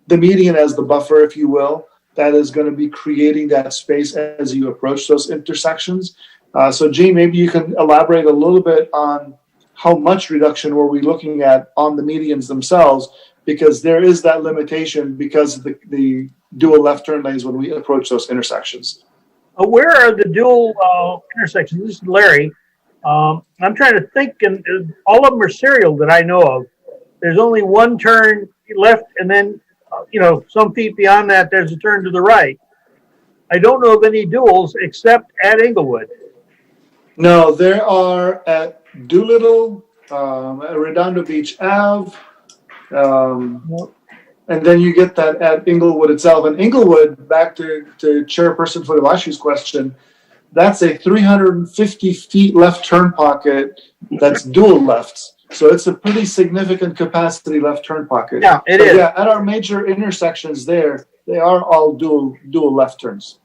the median as the buffer, if you will, that is going to be creating that space as you approach those intersections. So Gene, maybe you can elaborate a little bit on how much reduction were we looking at on the medians themselves, because there is that limitation because of the dual left turn lanes when we approach those intersections. Where are the dual intersections? This is Larry. I'm trying to think, and all of them are serial that I know of. There's only one turn left, and then, some feet beyond that, there's a turn to the right. I don't know of any duals except at Inglewood. No, there are at Doolittle, at Redondo Beach Ave. And then you get that at Inglewood itself. And Inglewood, back to Chairperson Futawashi's question, that's a 350 feet left turn pocket that's dual lefts. So it's a pretty significant capacity left turn pocket. Yeah, it is. Yeah, at our major intersections there, they are all dual left turns.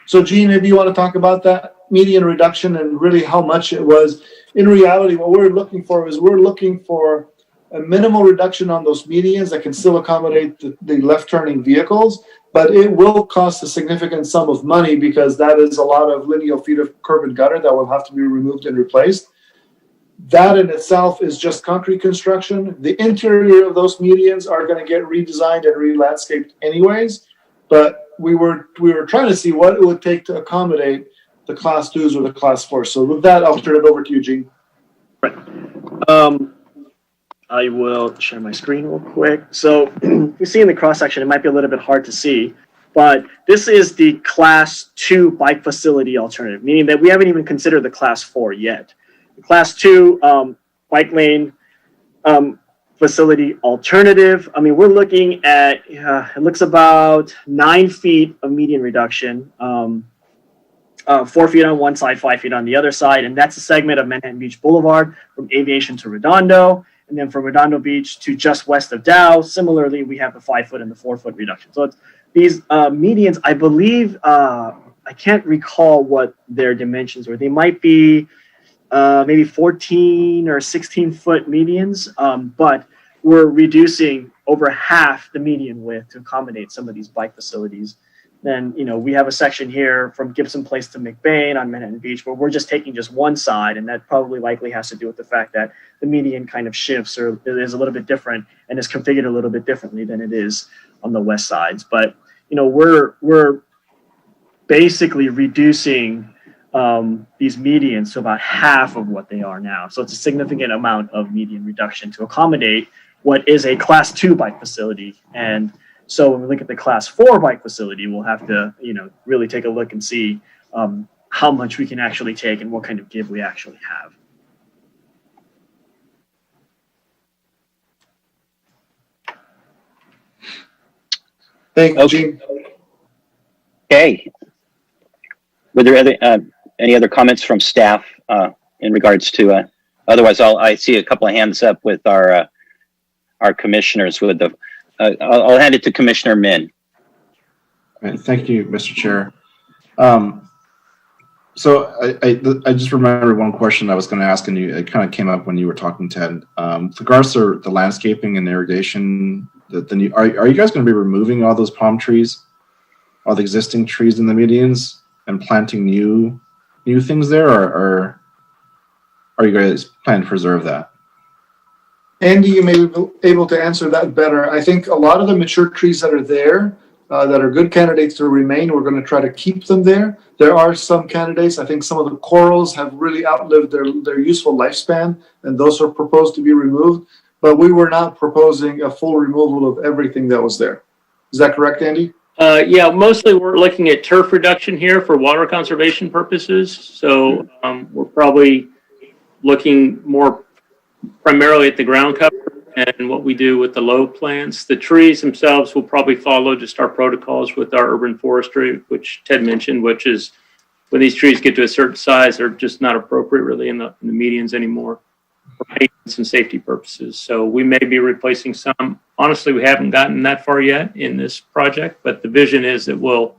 So Gene, maybe you want to talk about that median reduction and really how much it was. In reality, what we're looking for is we're looking for a minimal reduction on those medians that can still accommodate the left turning vehicles, but it will cost a significant sum of money because that is a lot of lineal feet of curb and gutter that will have to be removed and replaced. That in itself is just concrete construction. The interior of those medians are going to get redesigned and re-landscaped anyways, but we were trying to see what it would take to accommodate the class 2s or the class 4s. So with that, I'll turn it over to you, Gene. Right. I will share my screen real quick. So you see in the cross section, it might be a little bit hard to see, but this is the class 2 bike facility alternative, meaning that we haven't even considered the class 4 yet. The class 2 bike lane facility alternative. I mean, we're looking at, it looks about 9 feet of median reduction, 4 feet on one side, 5 feet on the other side. And that's a segment of Manhattan Beach Boulevard from Aviation to Redondo. And then from Redondo Beach to just west of Dow. Similarly, we have the 5 foot and the 4 foot reduction. So it's these medians, I believe, I can't recall what their dimensions were. They might be maybe 14 or 16 foot medians, but we're reducing over half the median width to accommodate some of these bike facilities. Then, you know, we have a section here from Gibson Place to McBain on Manhattan Beach where we're just taking just one side, and that probably likely has to do with the fact that the median kind of shifts or is a little bit different and is configured a little bit differently than it is on the west sides. But, you know, we're basically reducing these medians to about half of what they are now. So it's a significant amount of median reduction to accommodate what is a class 2 bike facility. And so when we look at the class 4 bike facility, we'll have to, you know, really take a look and see how much we can actually take and what kind of give we actually have. Thank you, Gene. Okay. Were there any other comments from staff in regards to? Otherwise, I see a couple of hands up with our commissioners. With the, I'll hand it to Commissioner Min. Right, thank you, Mr. Chair. So I just remembered one question I was going to ask, and it kind of came up when you were talking, Ted. With regards to the landscaping and irrigation, are you guys going to be removing all those palm trees, all the existing trees in the medians, and planting new things there, or are you guys planning to preserve that? Andy, you may be able to answer that better. I think a lot of the mature trees that are there, that are good candidates to remain, we're going to try to keep them there. There are some candidates, I think some of the corals have really outlived their useful lifespan, and those are proposed to be removed. But we were not proposing a full removal of everything that was there. Is that correct, Andy? Yeah, mostly we're looking at turf reduction here for water conservation purposes. So we're probably looking more primarily at the ground cover and what we do with the low plants. The trees themselves will probably follow just our protocols with our urban forestry, which Ted mentioned, which is when these trees get to a certain size, they're just not appropriate really in the medians anymore for maintenance and safety purposes. So we may be replacing some. Honestly, we haven't gotten that far yet in this project, but the vision is that we'll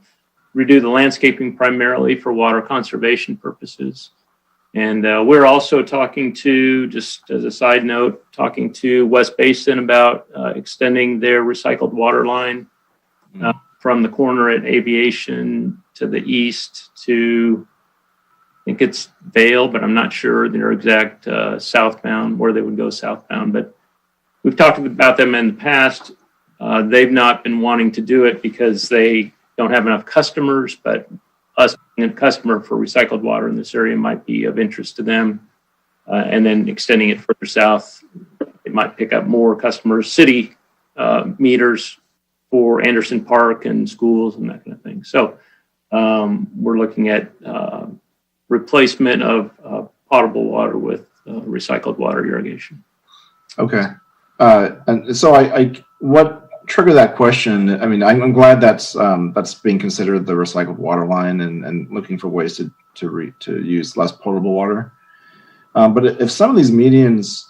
redo the landscaping primarily for water conservation purposes. And we're also talking to, just as a side note, talking to West Basin about extending their recycled water line from the corner at Aviation to the east to, I think it's Vale, but I'm not sure their exact southbound, where they would go southbound. But we've talked about them in the past. They've not been wanting to do it because they don't have enough customers, but us being a customer for recycled water in this area might be of interest to them. And then extending it further south, it might pick up more customers, city meters for Anderson Park and schools and that kind of thing. So we're looking at replacement of potable water with recycled water irrigation. Okay. And so what triggered that question? I mean, I'm glad that's being considered, the recycled water line, and looking for ways to use less potable water. But if some of these medians,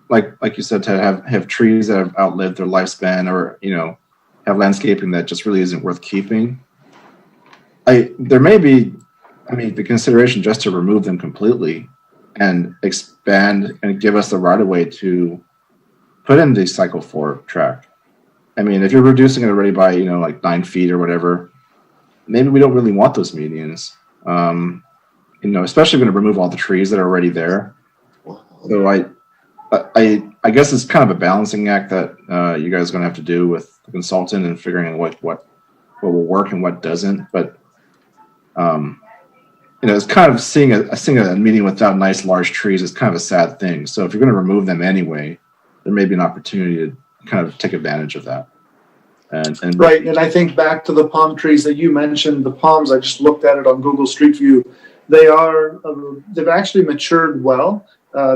like you said, Ted, have trees that have outlived their lifespan, or have landscaping that just really isn't worth keeping, there may be, the consideration just to remove them completely and expand and give us the right of way to put in the cycle 4 track. If you're reducing it already by, like 9 feet or whatever, maybe we don't really want those medians. Especially going to remove all the trees that are already there. So I guess it's kind of a balancing act that you guys are going to have to do with the consultant and figuring out what will work and what doesn't. But it's kind of seeing a median without nice large trees is kind of a sad thing. So if you're going to remove them anyway, there may be an opportunity to kind of take advantage of that. And right, and I think back to the palm trees that you mentioned. The palms, I just looked at it on Google Street View. They've actually matured well.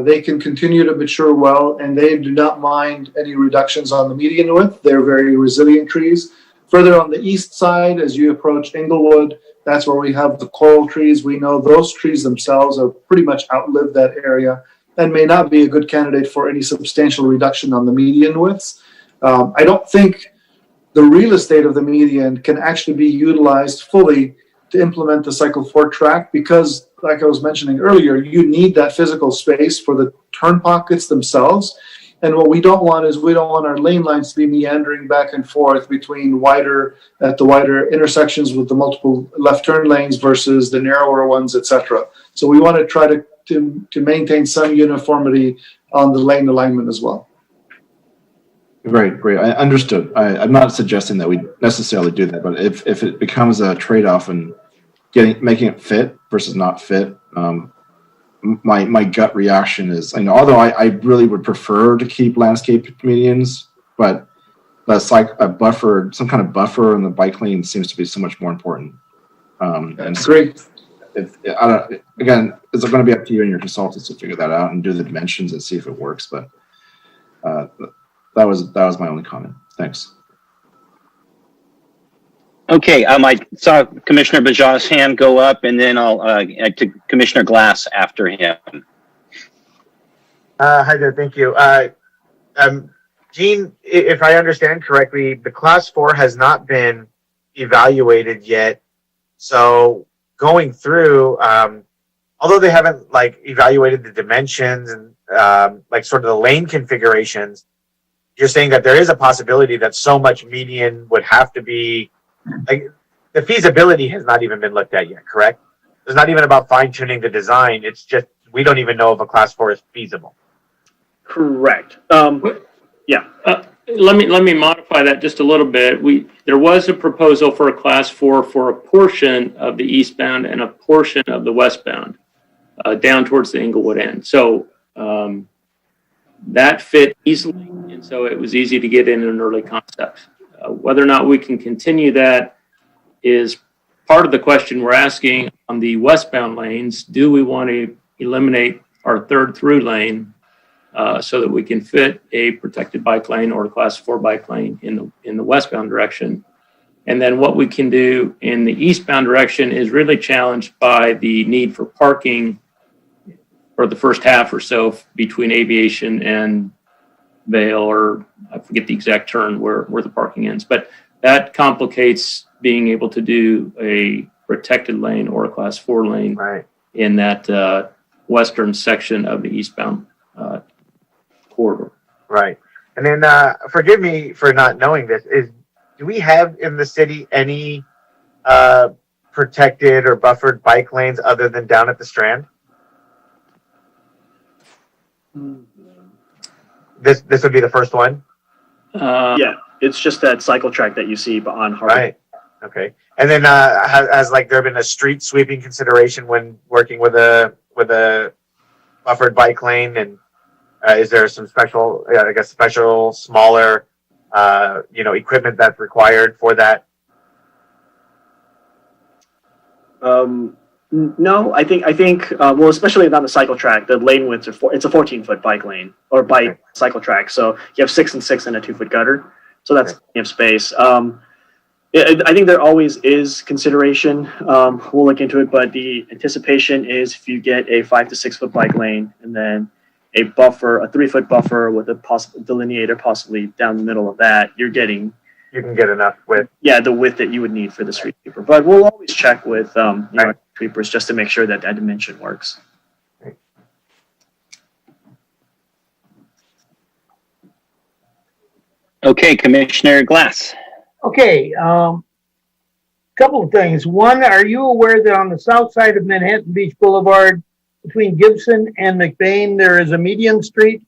They can continue to mature well, and they do not mind any reductions on the median width. They're very resilient trees. Further on the east side, as you approach Englewood, that's where we have the coral trees. We know those trees themselves are pretty much outlived that area and may not be a good candidate for any substantial reduction on the median widths. I don't think the real estate of the median can actually be utilized fully to implement the cycle 4 track, because, like I was mentioning earlier, you need that physical space for the turn pockets themselves. And what we don't want is, we don't want our lane lines to be meandering back and forth between the wider intersections with the multiple left turn lanes versus the narrower ones, etc. So we want to try to maintain some uniformity on the lane alignment as well. Great. I understood. I'm not suggesting that we necessarily do that, but if it becomes a trade-off and making it fit versus not fit, my gut reaction is, although I really would prefer to keep landscape medians, but that's like some kind of buffer in the bike lane seems to be so much more important. And so great. Again, it's going to be up to you and your consultants to figure that out and do the dimensions and see if it works. But that was my only comment. Thanks. Okay, I saw Commissioner Bajaj's hand go up, and then I'll to Commissioner Glass after him. Hi there, thank you. Gene, if I understand correctly, the class 4 has not been evaluated yet. So going through, although they haven't evaluated the dimensions and sort of the lane configurations, you're saying that there is a possibility that so much median would have to be, the feasibility has not even been looked at yet, correct? It's not even about fine tuning the design. It's just, we don't even know if a class 4 is feasible. Correct. Yeah. Let me modify that just a little bit. There was a proposal for a class 4 for a portion of the eastbound and a portion of the westbound, down towards the Englewood end. So that fit easily, and so it was easy to get in an early concept. Whether or not we can continue that is part of the question we're asking on the westbound lanes. Do we want to eliminate our third through lane so that we can fit a protected bike lane or a class 4 bike lane in the westbound direction? And then what we can do in the eastbound direction is really challenged by the need for parking for the first half or so between Aviation and Vale, or I forget the exact turn where the parking ends. But that complicates being able to do a protected lane or a class 4 lane in that western section of the eastbound corridor. Right. And then forgive me for not knowing this, do we have in the city any protected or buffered bike lanes other than down at the Strand? This would be the first one? Yeah, it's just that cycle track that you see on Harvey. Right. Okay. And then has there been a street sweeping consideration when working with a buffered bike lane? And is there some special smaller equipment that's required for that? No, I think well, especially on the cycle track, the lane widths are it's a 14-foot bike lane or bike cycle track. So you have 6 and 6 and a 2-foot gutter. So that's plenty of space. I think there always is consideration. We'll look into it, but the anticipation is if you get a 5 to 6 foot bike lane and then a buffer, a 3-foot buffer with a possible delineator possibly down the middle of that, you can get enough width. Yeah, the width that you would need for the street sweeper. But we'll always check with sweepers just to make sure that dimension works. Okay, Commissioner Glass. Okay, couple of things. One, are you aware that on the south side of Manhattan Beach Boulevard, between Gibson and McBain, there is a median street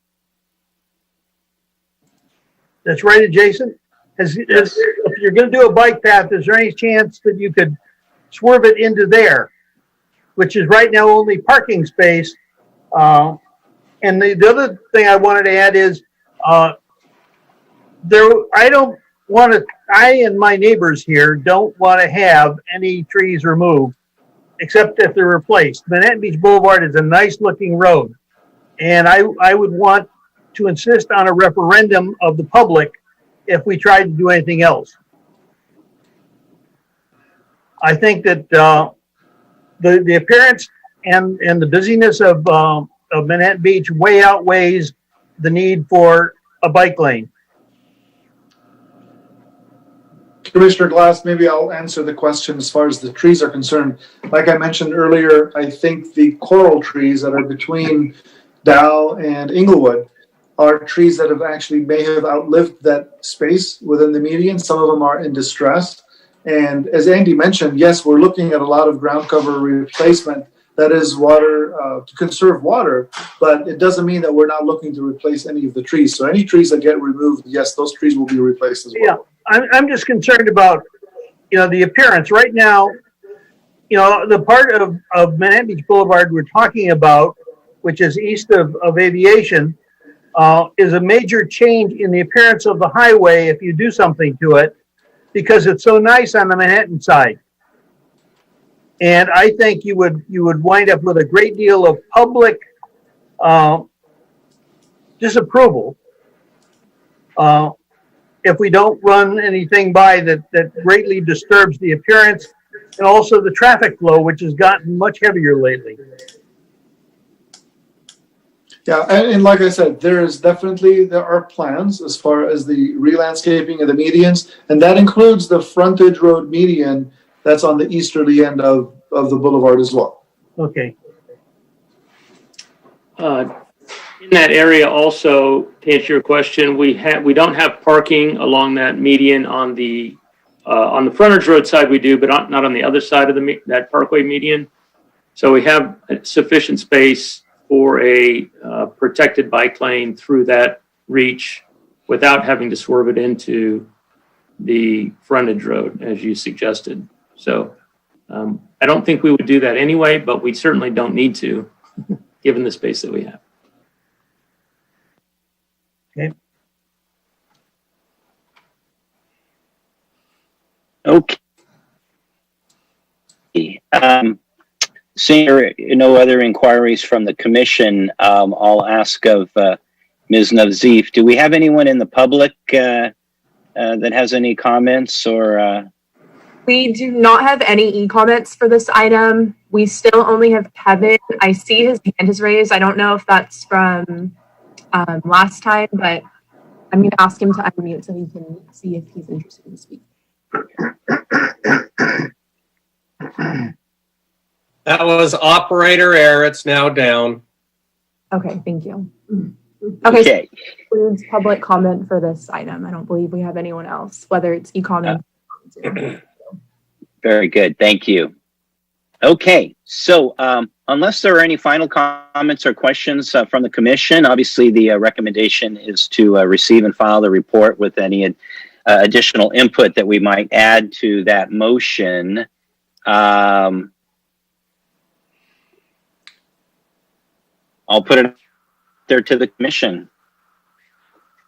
that's right adjacent? If you're going to do a bike path, is there any chance that you could swerve it into there, which is right now only parking space? And the other thing I wanted to add is I and my neighbors here don't want to have any trees removed, except if they're replaced. Manhattan Beach Boulevard is a nice looking road. And I would want to insist on a referendum of the public if we tried to do anything else. I think that the appearance and the busyness of Manhattan Beach way outweighs the need for a bike lane. Commissioner Glass, maybe I'll answer the question as far as the trees are concerned. Like I mentioned earlier, I think the coral trees that are between Dow and Inglewood are trees that may have outlived that space within the median. Some of them are in distress. And as Andy mentioned, yes, we're looking at a lot of ground cover replacement. That is water, to conserve water, but it doesn't mean that we're not looking to replace any of the trees. So any trees that get removed, yes, those trees will be replaced as well. Yeah, I'm just concerned about, the appearance. Right now, the part of Manhattan Beach Boulevard we're talking about, which is east of Aviation, is a major change in the appearance of the highway if you do something to it, because it's so nice on the Manhattan side. And I think you would wind up with a great deal of public disapproval if we don't run anything by that greatly disturbs the appearance and also the traffic flow, which has gotten much heavier lately. Yeah, and like I said, there are plans as far as the re-landscaping of the medians, and that includes the frontage road median that's on the easterly end of the boulevard as well. Okay. In that area also, to answer your question, we don't have parking along that median on the frontage road side we do, but not on the other side of that parkway median. So we have sufficient space for a protected bike lane through that reach without having to swerve it into the frontage road, as you suggested. So I don't think we would do that anyway, but we certainly don't need to, given the space that we have. Okay. Okay. Seeing no other inquiries from the commission, I'll ask of Ms. Navzeef, do we have anyone in the public that has any comments or? We do not have any e-comments for this item. We still only have Kevin. I see his hand is raised. I don't know if that's from last time, but I'm going to ask him to unmute so he can see if he's interested in speaking. That was operator error. It's now down. Okay, thank you. Okay. So includes public comment for this item. I don't believe we have anyone else, whether it's e-comment. Very good. Thank you. Okay. So unless there are any final comments or questions from the commission, obviously the recommendation is to receive and file the report with any additional input that we might add to that motion. I'll put it there to the commission.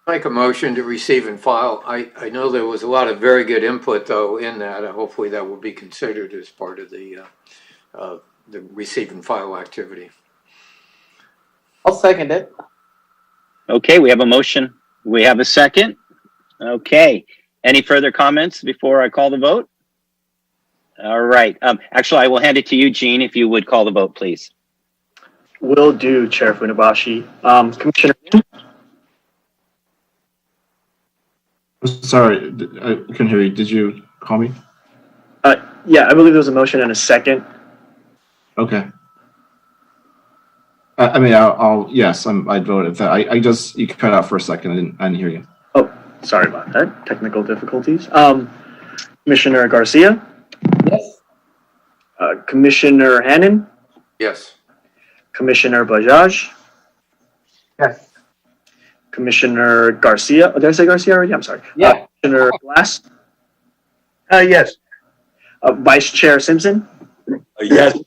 Make a motion to receive and file. I know there was a lot of very good input though in that. Hopefully that will be considered as part of the the receive and file activity. I'll second it. Okay, we have a motion. We have a second. Okay. Any further comments before I call the vote? All right. Actually, I will hand it to you, Gene, if you would call the vote, please. Will do, Chair Funabashi. Commissioner, Sorry, I couldn't hear you. Did you call me? yeah, I believe there was a motion and a second. Okay. I mean, I'll yes, I'd vote if that. I just, you cut out for a second. I didn't hear you. Oh, sorry about that. Technical difficulties. Commissioner Garcia, Yes. Commissioner Hannan, Yes. Commissioner Bajaj, Yes. Commissioner Garcia. Oh, did I say Garcia already? I'm sorry. Yeah. Commissioner Glass, Yes. Vice Chair Simpson, Yes.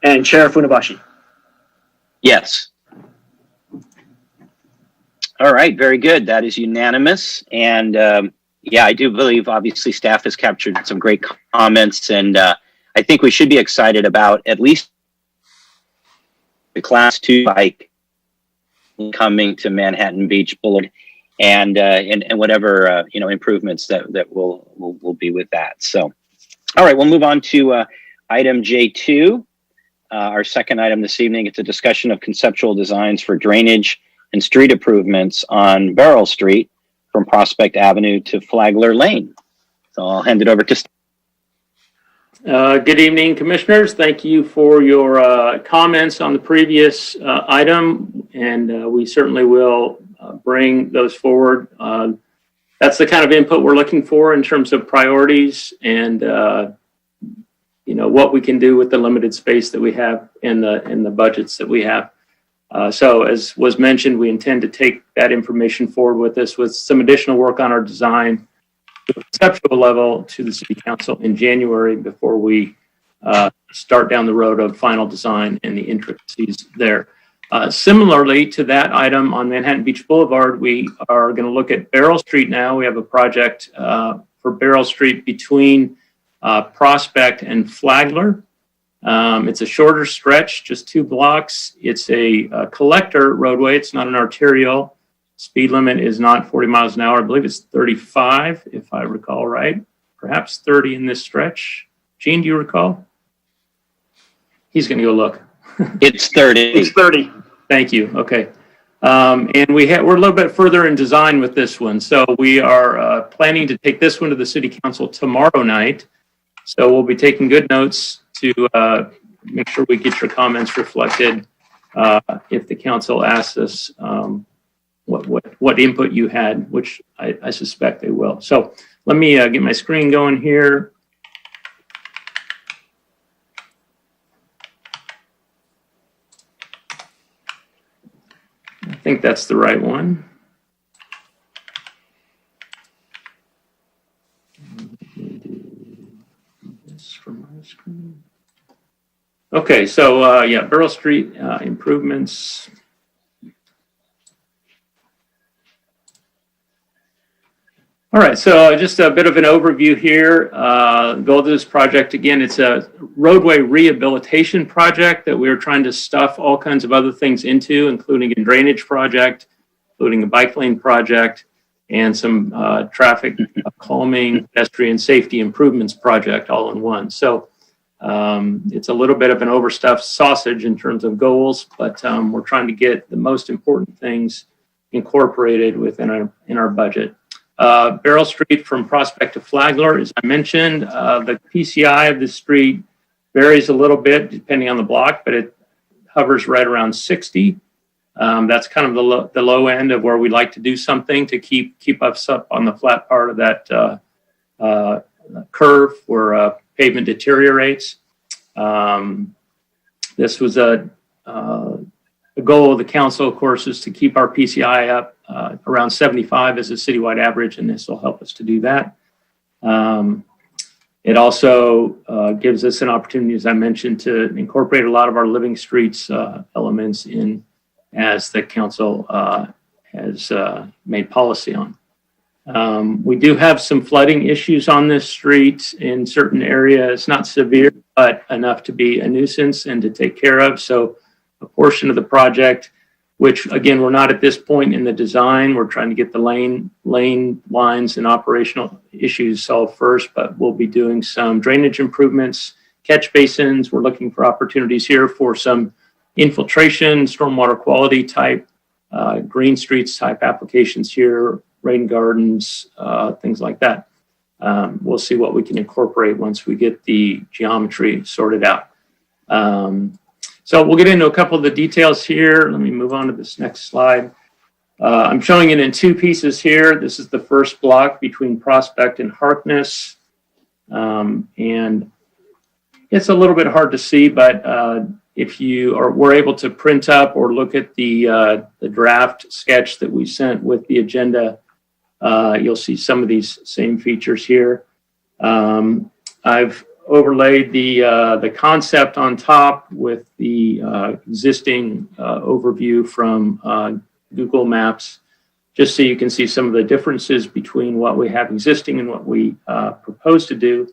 and Chair Funabashi. Yes. All right, very good. That is unanimous. And yeah, I do believe obviously staff has captured some great comments, and I think we should be excited about at least the Class 2 bike coming to Manhattan Beach Boulevard, and whatever improvements that will be with that. So, all right, we'll move on to item J2. Our second item this evening, it's a discussion of conceptual designs for drainage and street improvements on Beryl Street from Prospect Avenue to Flagler Lane. So I'll hand it over to Good evening, Commissioners. Thank you for your comments on the previous item, and we certainly will bring those forward. That's the kind of input we're looking for in terms of priorities and what we can do with the limited space that we have in the budgets that we have. So as was mentioned, we intend to take that information forward with us with some additional work on our design to a conceptual level to the City Council in January before we start down the road of final design and the intricacies there. Similarly to that item on Manhattan Beach Boulevard, we are going to look at Beryl Street now. We have a project for Beryl Street between Prospect and Flagler. It's a shorter stretch, just 2 blocks. It's a collector roadway. It's not an arterial. Speed limit is not 40 miles an hour. I believe it's 35, if I recall right. Perhaps 30 in this stretch. Gene, do you recall? He's going to go look. It's 30. It's 30. Thank you. Okay. And we're a little bit further in design with this one. So we are planning to take this one to the City Council tomorrow night. So we'll be taking good notes to make sure we get your comments reflected if the council asks us what input you had, which I suspect they will. So let me get my screen going here. I think that's the right one. Okay, so yeah, Beryl Street improvements. All right, so just a bit of an overview here. The goal of this project, again, it's a roadway rehabilitation project that we're trying to stuff all kinds of other things into, including a drainage project, including a bike lane project, and some traffic calming, pedestrian safety improvements project all in one. So it's a little bit of an overstuffed sausage in terms of goals, but we're trying to get the most important things incorporated within our budget. Beryl Street from Prospect to Flagler, as I mentioned, the PCI of the street varies a little bit depending on the block, but it hovers right around 60. That's kind of the low end of where we like to do something to keep us up on the flat part of that curve where pavement deteriorates. This was a goal of the council, of course, is to keep our PCI up around 75 as a citywide average, and this will help us to do that. It also gives us an opportunity, as I mentioned, to incorporate a lot of our living streets elements in as the council has made policy on. We do have some flooding issues on this street in certain areas, not severe, but enough to be a nuisance and to take care of. So a portion of the project, which again, we're not at this point in the design. We're trying to get the lane lines and operational issues solved first, but we'll be doing some drainage improvements, catch basins. We're looking for opportunities here for some infiltration, stormwater quality type, green streets type applications here, rain gardens, things like that. We'll see what we can incorporate once we get the geometry sorted out. So we'll get into a couple of the details here. Let me move on to this next slide. I'm showing it in two pieces here. This is the first block between Prospect and Harkness. And it's a little bit hard to see, but if you were able to print up or look at the draft sketch that we sent with the agenda, you'll see some of these same features here. I've overlaid the concept on top with the existing overview from Google Maps, just so you can see some of the differences between what we have existing and what we propose to do.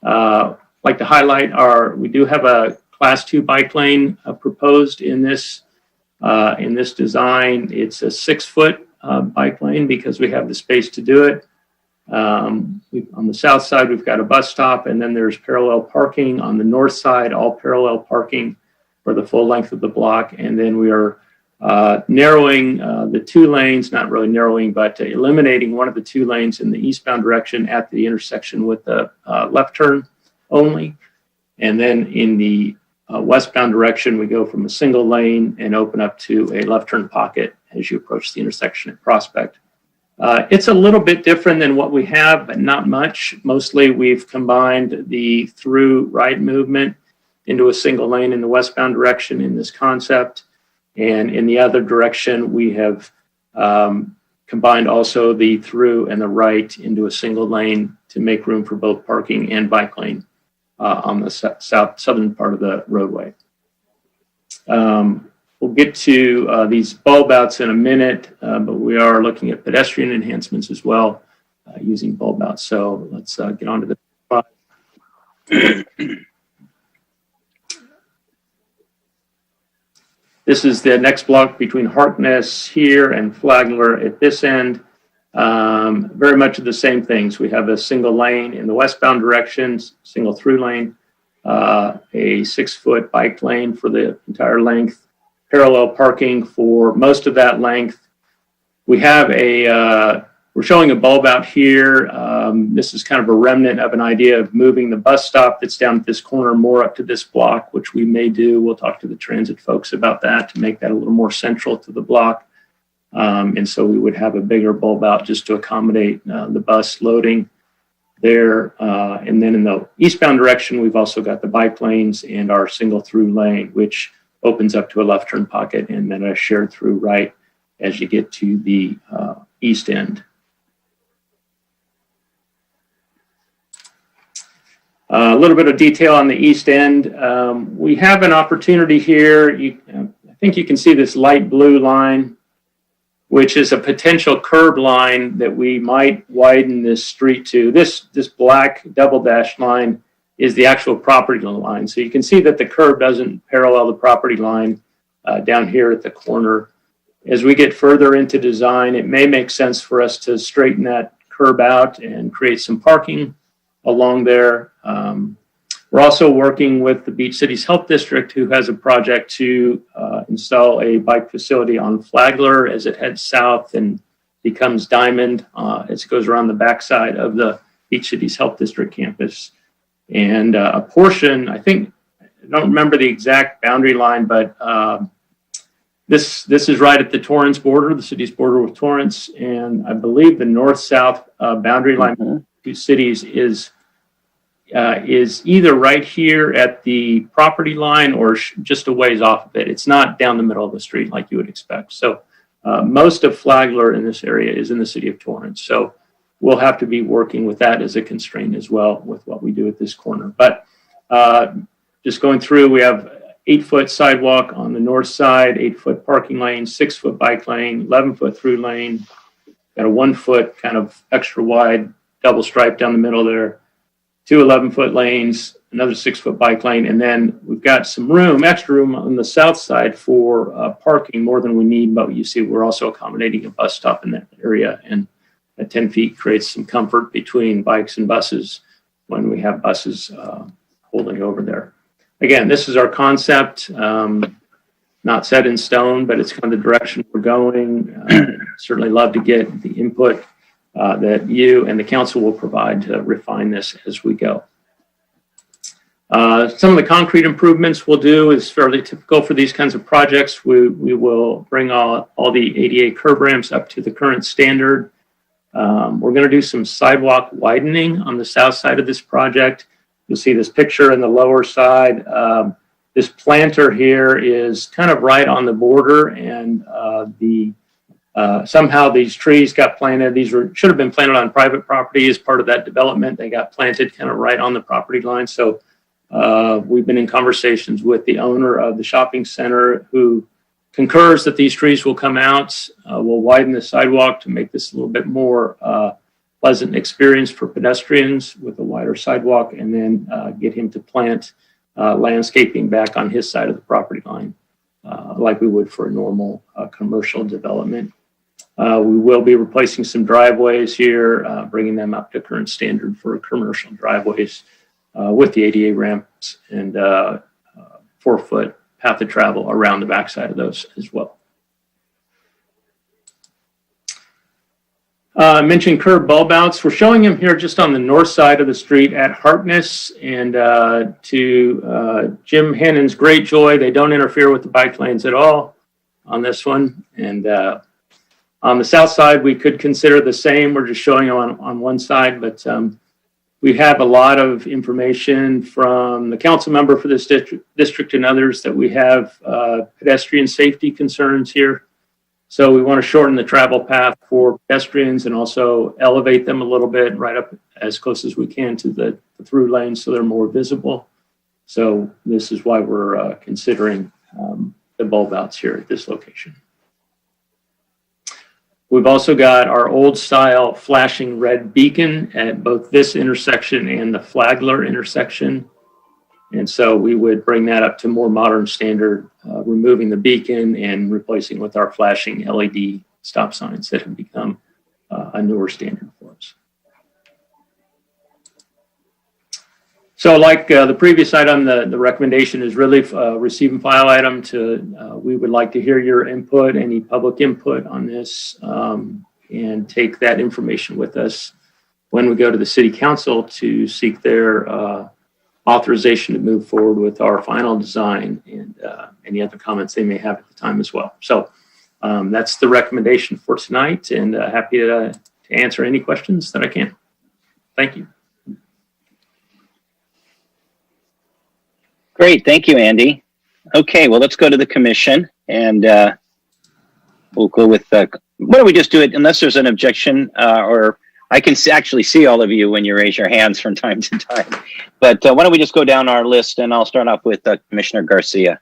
Like to highlight we do have a Class 2 bike lane proposed in this design. It's a 6-foot bike lane because we have the space to do it. On the south side, we've got a bus stop, and then there's parallel parking. On the north side, all parallel parking for the full length of the block. And then we are narrowing the 2 lanes, not really narrowing, but eliminating one of the 2 lanes in the eastbound direction at the intersection with the left turn only. And then in the westbound direction, we go from a single lane and open up to a left turn pocket as you approach the intersection at Prospect. It's a little bit different than what we have, but not much. Mostly we've combined the through right movement into a single lane in the westbound direction in this concept. And in the other direction, we have combined also the through and the right into a single lane to make room for both parking and bike lane on the southern part of the roadway. We'll get to these bulb outs in a minute, but we are looking at pedestrian enhancements as well using bulb outs. So let's get on to the slide. This is the next block between Harkness here and Flagler at this end. Very much of the same things. We have a single lane in the westbound direction, single through lane, a 6-foot bike lane for the entire length, parallel parking for most of that length. We have we're showing a bulb out here. This is kind of a remnant of an idea of moving the bus stop that's down at this corner more up to this block, which we may do. We'll talk to the transit folks about that to make that a little more central to the block. And so we would have a bigger bulb out just to accommodate the bus loading there. And then in the eastbound direction, we've also got the bike lanes and our single through lane, which opens up to a left turn pocket and then a shared through right as you get to the east end. A little bit of detail on the east end. We have an opportunity here. I think you can see this light blue line, which is a potential curb line that we might widen this street to. This black double dash line is the actual property line. So you can see that the curb doesn't parallel the property line down here at the corner. As we get further into design, it may make sense for us to straighten that curb out and create some parking along there. We're also working with the Beach Cities Health District, who has a project to install a bike facility on Flagler as it heads south and becomes Diamond as it goes around the backside of the Beach Cities Health District campus. And a portion, I don't remember the exact boundary line, but this is right at the Torrance border, the city's border with Torrance. And I believe the north-south boundary line of two cities is either right here at the property line or just a ways off of it. It's not down the middle of the street like you would expect. So most of Flagler in this area is in the city of Torrance. So we'll have to be working with that as a constraint as well with what we do at this corner. But just going through, we have 8-foot sidewalk on the north side, 8-foot parking lane, 6-foot bike lane, 11-foot through lane, got a 1-foot kind of extra wide double stripe down the middle there, 2 11-foot lanes, another 6-foot bike lane. And then we've got some room, extra room on the south side for parking, more than we need. But you see, we're also accommodating a bus stop in that area. And at 10 feet creates some comfort between bikes and buses when we have buses holding over there. Again, this is our concept, not set in stone, but it's kind of the direction we're going. Certainly love to get the input that you and the council will provide to refine this as we go. Some of the concrete improvements we'll do is fairly typical for these kinds of projects. We will bring all the ADA curb ramps up to the current standard. We're going to do some sidewalk widening on the south side of this project. You'll see this picture in the lower side. This planter here is kind of right on the border, and somehow these trees got planted. These should have been planted on private property as part of that development. They got planted kind of right on the property line. So we've been in conversations with the owner of the shopping center, who concurs that these trees will come out. We'll widen the sidewalk to make this a little bit more pleasant experience for pedestrians with a wider sidewalk, and then get him to plant landscaping back on his side of the property line, like we would for a normal commercial development. We will be replacing some driveways here, bringing them up to current standard for commercial driveways with the ADA ramps and 4-foot path of travel around the backside of those as well. I mentioned curb bulb outs. We're showing them here just on the north side of the street at Harkness, and to Jim Hannon's great joy, they don't interfere with the bike lanes at all on this one. And on the south side, we could consider the same. We're just showing them on one side, but we have a lot of information from the council member for this district and others that we have pedestrian safety concerns here. So we want to shorten the travel path for pedestrians and also elevate them a little bit right up as close as we can to the through lanes so they're more visible. So this is why we're considering the bulb outs here at this location. We've also got our old style flashing red beacon at both this intersection and the Flagler intersection. And so we would bring that up to more modern standard, removing the beacon and replacing with our flashing LED stop signs that have become a newer standard for us. So like the previous item, the recommendation is really a receive and file item. We would like to hear your input, any public input on this, and take that information with us when we go to the city council to seek their authorization to move forward with our final design and any other comments they may have at the time as well. So that's the recommendation for tonight, and happy to answer any questions that I can. Thank you. Great, thank you, Andy. Okay, well, let's go to the commission, and we'll go with, why don't we just do it, unless there's an objection, or I can actually see all of you when you raise your hands from time to time. But why don't we just go down our list, and I'll start off with Commissioner Garcia.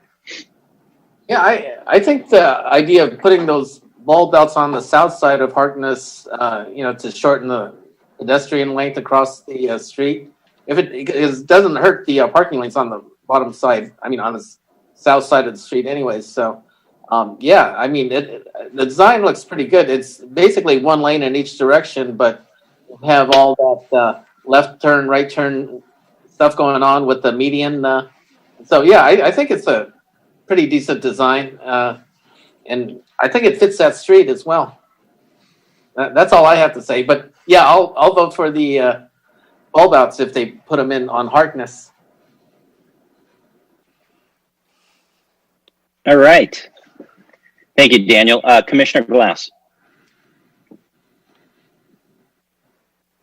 Yeah, I think the idea of putting those bulb outs on the south side of Harkness, to shorten the pedestrian length across the street, if it doesn't hurt the parking lanes on the bottom side, on the south side of the street anyways. So, the design looks pretty good. It's basically one lane in each direction, but have all that left turn, right turn stuff going on with the median. I think it's a pretty decent design, and I think it fits that street as well. That's all I have to say. But yeah, I'll vote for the bulb outs if they put them in on Harkness. All right. Thank you, Daniel. Commissioner Glass.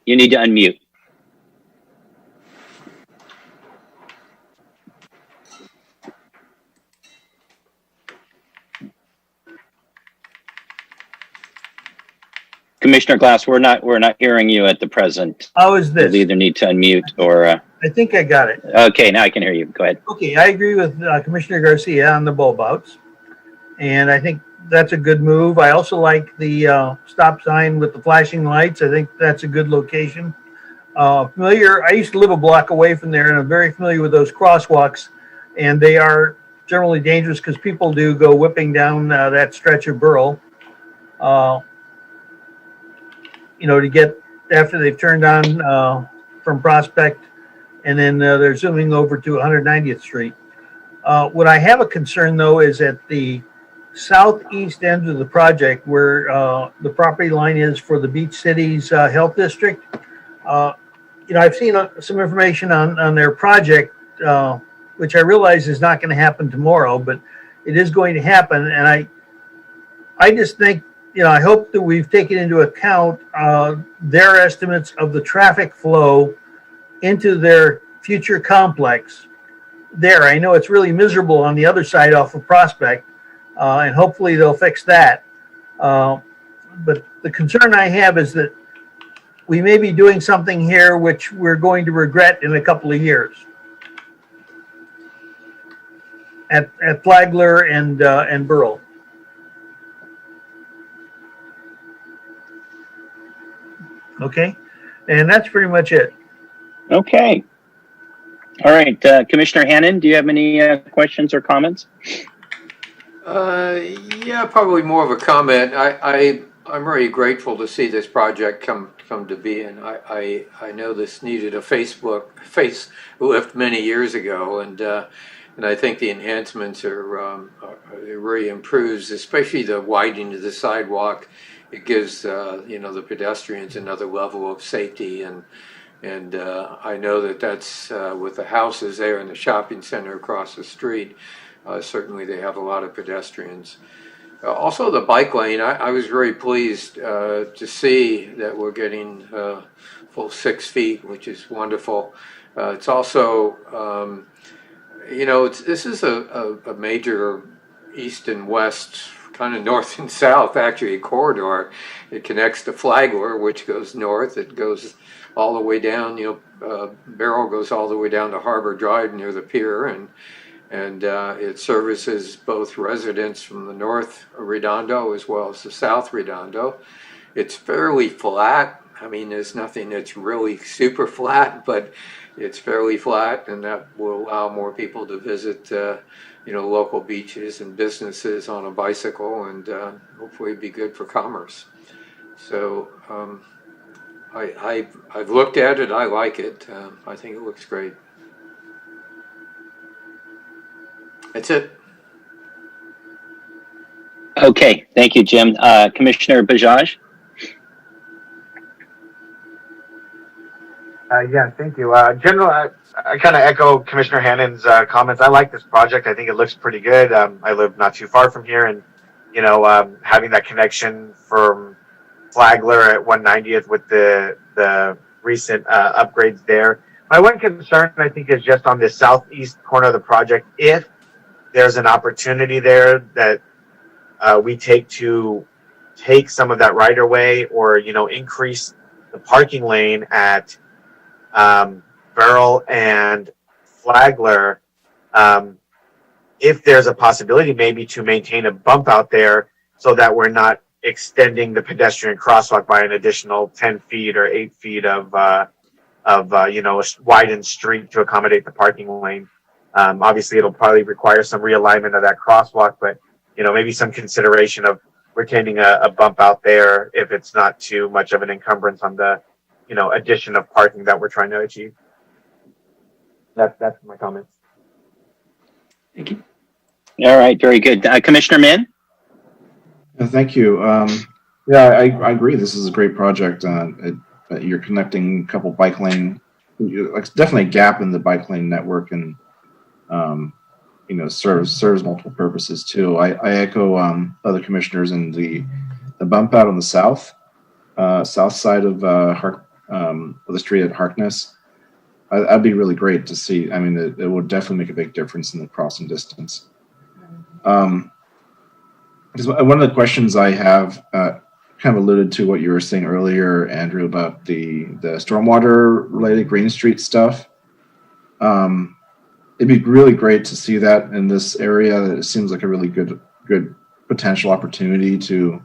You need to unmute. Commissioner Glass, we're not hearing you at the present. How is this? You either need to unmute or. I think I got it. Okay, now I can hear you. Go ahead. Okay, I agree with Commissioner Garcia on the bulb outs, and I think that's a good move. I also like the stop sign with the flashing lights. I think that's a good location. familiar. I used to live a block away from there, and I'm very familiar with those crosswalks, and they are generally dangerous because people do go whipping down that stretch of Burl, to get after they've turned on from Prospect, and then they're zooming over to 190th Street. What I have a concern, though, is at the southeast end of the project where the property line is for the Beach Cities Health District. I've seen some information on their project, which I realize is not going to happen tomorrow, but it is going to happen. And I just think, I hope that we've taken into account their estimates of the traffic flow into their future complex there. I know it's really miserable on the other side off of Prospect, and hopefully they'll fix that. But the concern I have is that we may be doing something here which we're going to regret in a couple of years. At Flagler and Burl. Okay, and that's pretty much it. Okay. All right, Commissioner Hannon, do you have any questions or comments? Yeah, probably more of a comment. I'm very grateful to see this project come to be, and I know this needed a facelift many years ago, and I think the enhancements are it really improves, especially the widening of the sidewalk. It gives the pedestrians another level of safety, and I know that's with the houses there in the shopping center across the street. Certainly, they have a lot of pedestrians. Also, the bike lane. I was very pleased to see that we're getting full 6 feet, which is wonderful. It's also, this is a major east and west, kind of north and south, actually, corridor. It connects to Flagler, which goes north. It goes all the way down. Barrel goes all the way down to Harbor Drive near the pier, and it services both residents from the North Redondo as well as the South Redondo. It's fairly flat. I mean, there's nothing that's really super flat, but it's fairly flat, and that will allow more people to visit, local beaches and businesses on a bicycle, and hopefully be good for commerce. So I've looked at it. I like it. I think it looks great. That's it. Okay, thank you, Jim. Commissioner Bajaj? Yeah, thank you. General, I kind of echo Commissioner Hannon's comments. I like this project. I think it looks pretty good. I live not too far from here, and having that connection from Flagler at 190th with the recent upgrades there. My one concern, I think, is just on the southeast corner of the project. If there's an opportunity there that we take some of that right of way, or increase the parking lane at Beryl and Flagler, if there's a possibility maybe to maintain a bump out there so that we're not extending the pedestrian crosswalk by an additional 10 feet or 8 feet of a widened street to accommodate the parking lane. Obviously, it'll probably require some realignment of that crosswalk, but maybe some consideration of retaining a bump out there if it's not too much of an encumbrance on the addition of parking that we're trying to achieve. That's my comments. Thank you. All right, very good. Commissioner Min? Thank you. I agree. This is a great project. You're connecting a couple bike lane. It's definitely a gap in the bike lane network, and serves multiple purposes too. I echo other commissioners in the bump out on the south side of the street at Harkness. That'd be really great to see. I mean, it would definitely make a big difference in the crossing distance. One of the questions I have kind of alluded to what you were saying earlier, Andrew, about the stormwater related Green Street stuff. It'd be really great to see that in this area. It seems like a really good potential opportunity to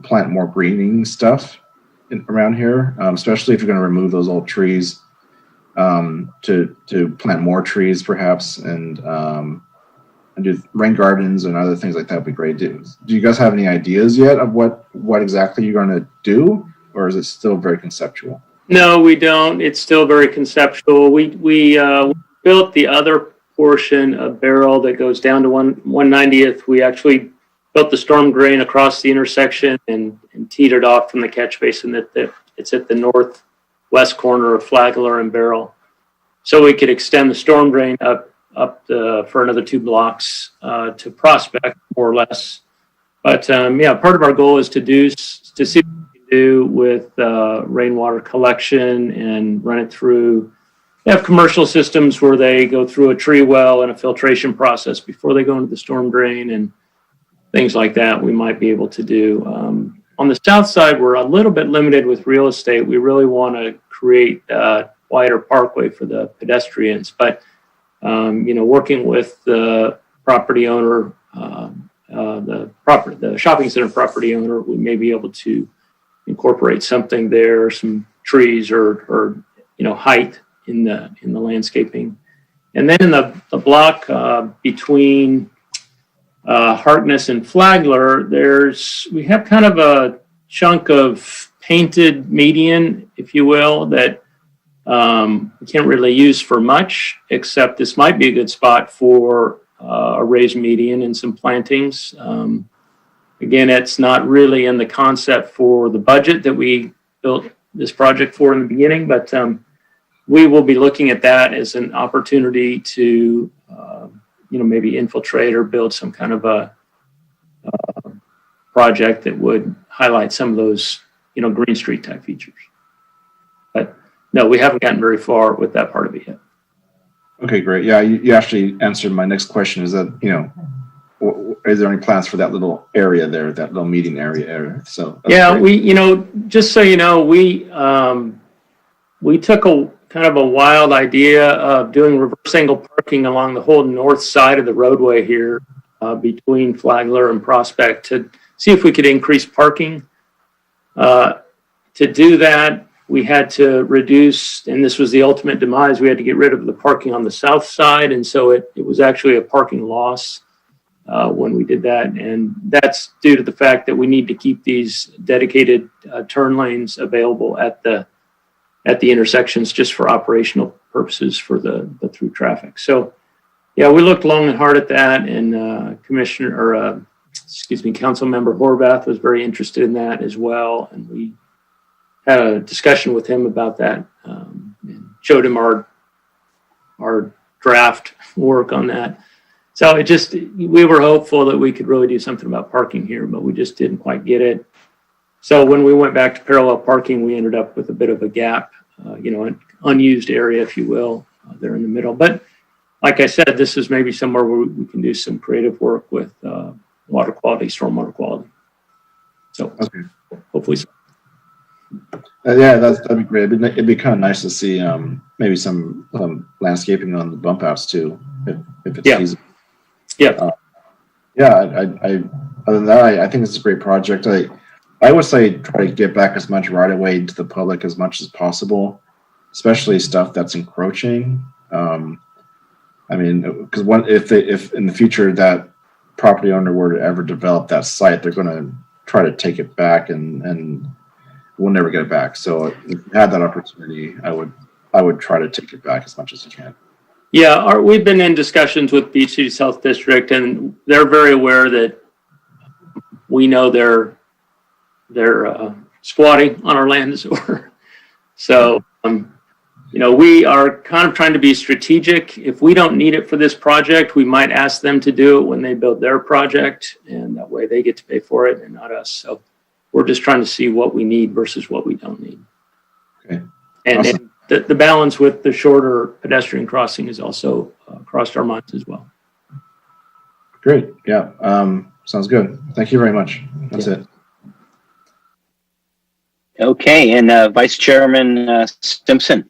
plant more greening stuff around here, especially if you're going to remove those old trees, to plant more trees perhaps, and do rain gardens and other things like that would be great. Do you guys have any ideas yet of what exactly you're going to do, or is it still very conceptual? No, we don't. It's still very conceptual. We built the other portion of Barrel that goes down to 190th. We actually built the storm drain across the intersection and teed it off from the catch basin it's at the northwest corner of Flagler and Barrel. So we could extend the storm drain up for another 2 blocks to Prospect, more or less. But part of our goal is to see what we can do with rainwater collection and run it through. They have commercial systems where they go through a tree well and a filtration process before they go into the storm drain and things like that we might be able to do. On the south side, we're a little bit limited with real estate. We really want to create a wider parkway for the pedestrians, but working with the property owner, the shopping center property owner, we may be able to incorporate something there, some trees or height in the landscaping. And then in the block between Harkness and Flagler, we have kind of a chunk of painted median, if you will, that we can't really use for much, except this might be a good spot for a raised median and some plantings. Again, it's not really in the concept for the budget that we built this project for in the beginning, but we will be looking at that as an opportunity to, maybe infiltrate or build some kind of a project that would highlight some of those, Green Street type features. But no, we haven't gotten very far with that part of it yet. Okay, great. Yeah, you actually answered my next question. Is that, is there any plans for that little area there, that little meeting area? So yeah, great. Just so you know, we took a kind of a wild idea of doing reverse angle parking along the whole north side of the roadway here between Flagler and Prospect to see if we could increase parking. To do that, we had to reduce, and this was the ultimate demise, we had to get rid of the parking on the south side, and so it was actually a parking loss when we did that, and that's due to the fact that we need to keep these dedicated turn lanes available at the intersections just for operational purposes for the through traffic. So yeah, we looked long and hard at that, and Council Member Horvath was very interested in that as well, and we had a discussion with him about that and showed him our draft work on that. So we were hopeful that we could really do something about parking here, but we just didn't quite get it. So when we went back to parallel parking, we ended up with a bit of a gap, an unused area, if you will, there in the middle. But like I said, this is maybe somewhere where we can do some creative work with water quality, stormwater quality. So okay. Hopefully so. Yeah, that'd be great. It'd be kind of nice to see maybe some landscaping on the bump outs too, if it's feasible. Yeah. I other than that, I think it's a great project. I would say try to get back as much right away into the public as much as possible, especially stuff that's encroaching. Because if in the future that property owner were to ever develop that site, they're going to try to take it back, and we'll never get it back. So if you had that opportunity, I would try to take it back as much as you can. Yeah, we've been in discussions with Beach City South District, and they're very aware that we know they're squatting on our land, as it were. So, we are kind of trying to be strategic. If we don't need it for this project, we might ask them to do it when they build their project, and that way they get to pay for it and not us. So we're just trying to see what we need versus what we don't need. Okay. And, Awesome. and the balance with the shorter pedestrian crossing is also crossed our minds as well. Great. Yeah. Sounds good. Thank you very much. That's it. Okay, and Vice Chairman Simpson.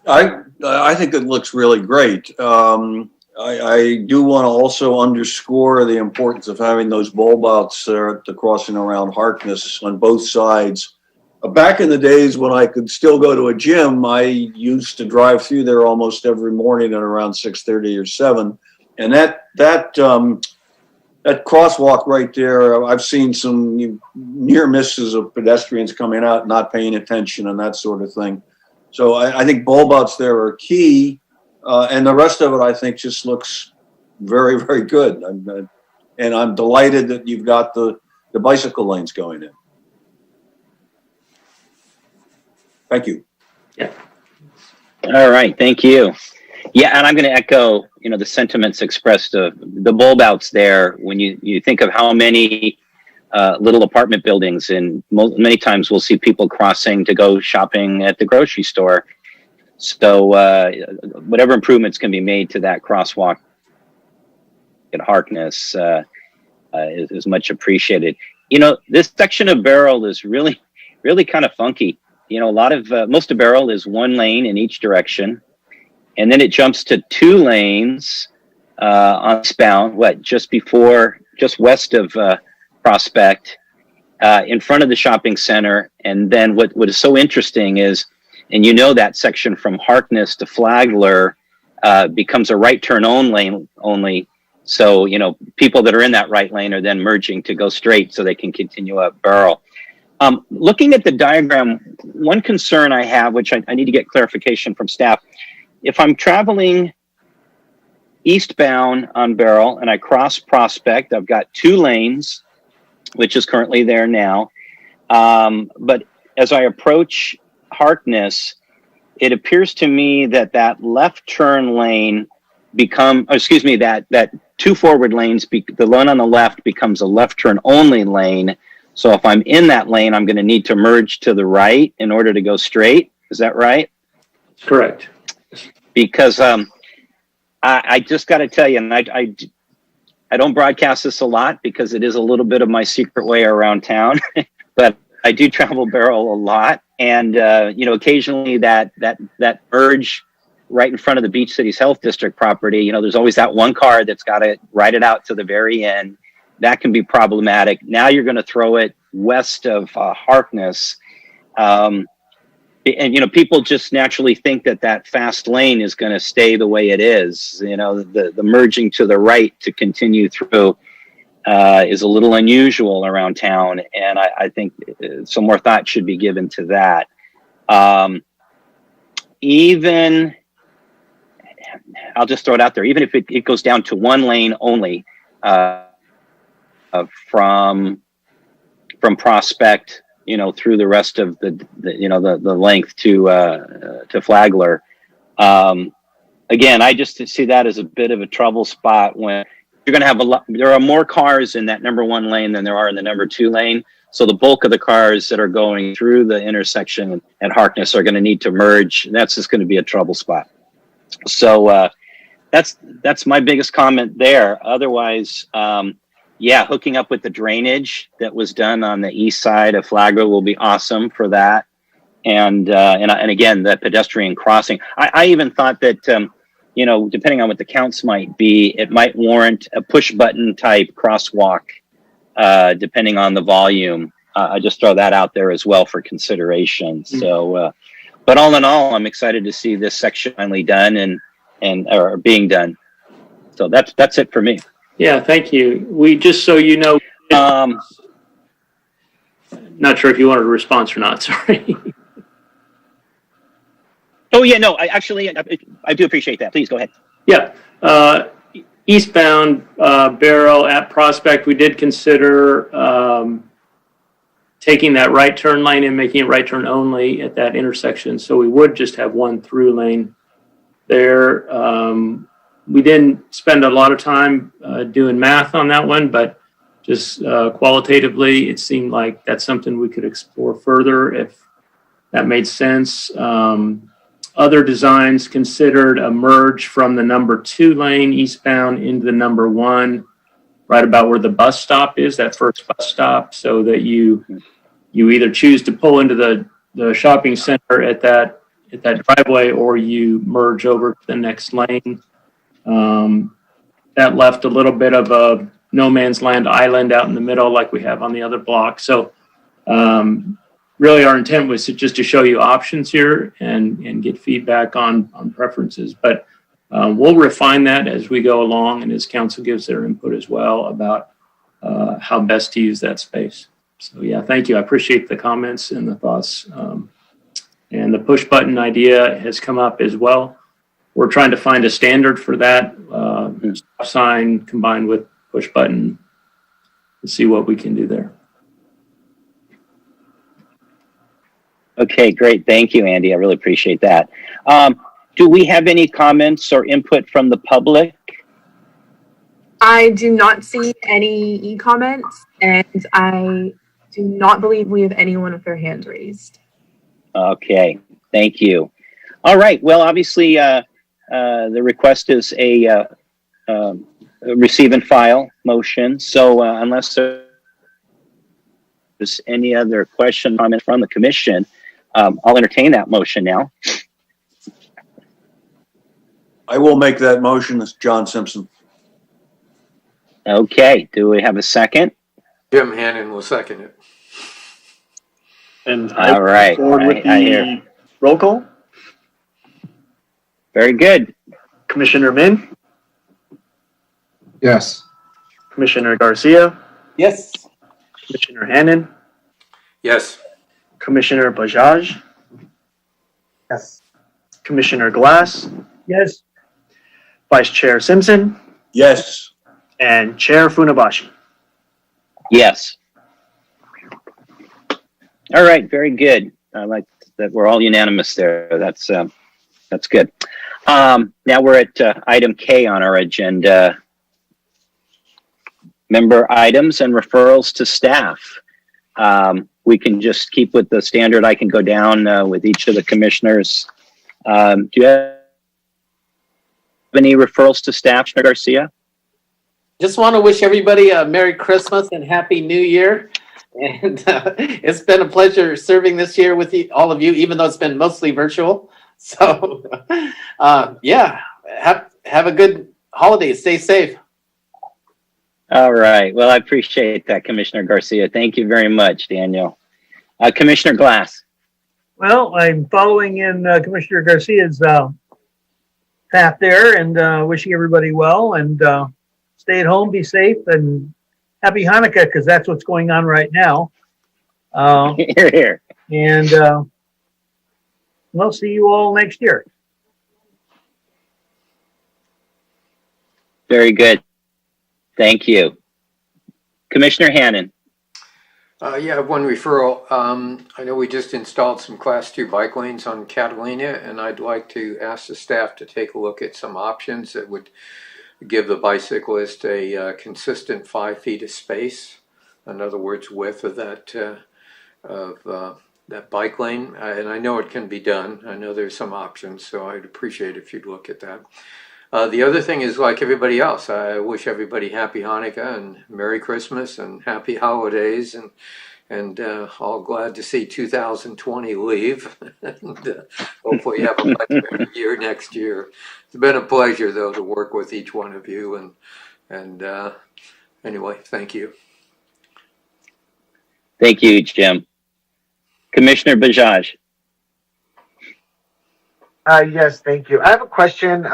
I think it looks really great. I do want to also underscore the importance of having those bulb outs there at the crossing around Harkness on both sides. Back in the days when I could still go to a gym, I used to drive through there almost every morning at around 6:30 or 7. And that crosswalk right there, I've seen some near misses of pedestrians coming out, not paying attention and that sort of thing. So I think bulb outs there are key. And the rest of it, I think, just looks very, very good. And I'm delighted that you've got the bicycle lanes going in. Thank you. Yeah. All right. Thank you. Yeah, and I'm going to echo, the sentiments expressed of the bulb outs there. When you think of how many little apartment buildings, and many times we'll see people crossing to go shopping at the grocery store. So whatever improvements can be made to that crosswalk at Harkness is much appreciated. This section of Beryl is really, really kind of funky. Most of Beryl is one lane in each direction. And then it jumps to 2 lanes on Westbound, just west of Prospect, in front of the shopping center. And then what is so interesting is, and that section from Harkness to Flagler becomes a right turn only. So, people that are in that right lane are then merging to go straight so they can continue up Beryl. Looking at the diagram, one concern I have, which I need to get clarification from staff, if I'm traveling eastbound on Beryl and I cross Prospect, I've got 2 lanes, which is currently there now. But as I approach Harkness, it appears to me that left turn lane that 2 forward lanes, the one on the left becomes a left turn only lane. So if I'm in that lane, I'm going to need to merge to the right in order to go straight. Is that right? Correct. Because I just got to tell you, and I don't broadcast this a lot because it is a little bit of my secret way around town, but I do travel Beryl a lot. And, occasionally that merge right in front of the Beach Cities Health District property, there's always that one car that's got to ride it out to the very end. That can be problematic. Now you're going to throw it west of Harkness. And, people just naturally think that fast lane is going to stay the way it is. The merging to the right to continue through is a little unusual around town. And I think some more thought should be given to that. I'll just throw it out there, even if it goes down to 1 lane only, from Prospect, through the rest of the length to Flagler. Again, I just see that as a bit of a trouble spot when you're going to have there are more cars in that number 1 lane than there are in the number 2 lane. So the bulk of the cars that are going through the intersection at Harkness are going to need to merge. That's just going to be a trouble spot. So that's my biggest comment there. Otherwise, hooking up with the drainage that was done on the east side of Flagler will be awesome for that. And again, the pedestrian crossing. I even thought that, depending on what the counts might be, it might warrant a push button type crosswalk, depending on the volume. I just throw that out there as well for consideration. So, but all in all, I'm excited to see this section finally done or being done. So that's it for me. Yeah, thank you. We just so you know, not sure if you wanted a response or not. Sorry. Oh yeah, no. I do appreciate that. Please go ahead. Yeah, eastbound Beryl at Prospect, we did consider taking that right turn lane and making it right turn only at that intersection. So we would just have 1 through lane there. We didn't spend a lot of time doing math on that one, but just qualitatively, it seemed like that's something we could explore further if that made sense. Other designs considered a merge from the number 2 lane eastbound into the number 1, right about where the bus stop is, that first bus stop, so that you either choose to pull into the shopping center at that driveway, or you merge over to the next lane. That left a little bit of a no man's land island out in the middle like we have on the other block. So really our intent was just to show you options here and get feedback on preferences. But we'll refine that as we go along and as council gives their input as well about how best to use that space. So yeah, thank you. I appreciate the comments and the thoughts. And the push button idea has come up as well. We're trying to find a standard for that, stop sign combined with push button, and see what we can do there. Okay, great. Thank you, Andy. I really appreciate that. Do we have any comments or input from the public? I do not see any e-comments, and I do not believe we have anyone with their hands raised. Okay, thank you. All right. Well, obviously, the request is a receive and file motion. So unless there's any other question, comment from the commission, I'll entertain that motion now. I will make that motion. It's John Simpson. Okay. Do we have a second? Jim Hannon will second it. And All right. forward with I the hear. roll call. Very good. Commissioner Min, Yes. Commissioner Garcia, Yes. Commissioner Hannon, Yes. Commissioner Bajaj, Yes. Commissioner Glass, Yes. Vice Chair Simpson, Yes. and Chair Funabashi. Yes. All right. Very good. I like that we're all unanimous there. That's good. Now we're at item K on our agenda. Member items and referrals to staff. We can just keep with the standard. I can go down with each of the commissioners. Do you have any referrals to staff, Mr. Garcia? Just want to wish everybody a Merry Christmas and Happy New Year. And it's been a pleasure serving this year with all of you, even though it's been mostly virtual. So, yeah, have a good holiday. Stay safe. All right. Well, I appreciate that, Commissioner Garcia. Thank you very much, Daniel. Commissioner Glass. Well, I'm following in Commissioner Garcia's path there and wishing everybody well and stay at home, be safe, and happy Hanukkah because that's what's going on right now. Here, here. And we'll see you all next year. Very good. Thank you. Commissioner Hannon. Yeah, I have one referral. I know we just installed some Class 2 bike lanes on Catalina, and I'd like to ask the staff to take a look at some options that would give the bicyclist a consistent 5 feet of space. In other words, width of that bike lane. And I know it can be done. I know there's some options, so I'd appreciate if you'd look at that. The other thing is, like everybody else, I wish everybody happy Hanukkah and Merry Christmas and happy holidays, and all glad to see 2020 leave. And hopefully have a much better year next year. It's been a pleasure, though, to work with each one of you. And anyway, thank you. Thank you, Jim. Commissioner Bajaj. Yes, thank you. I have a question.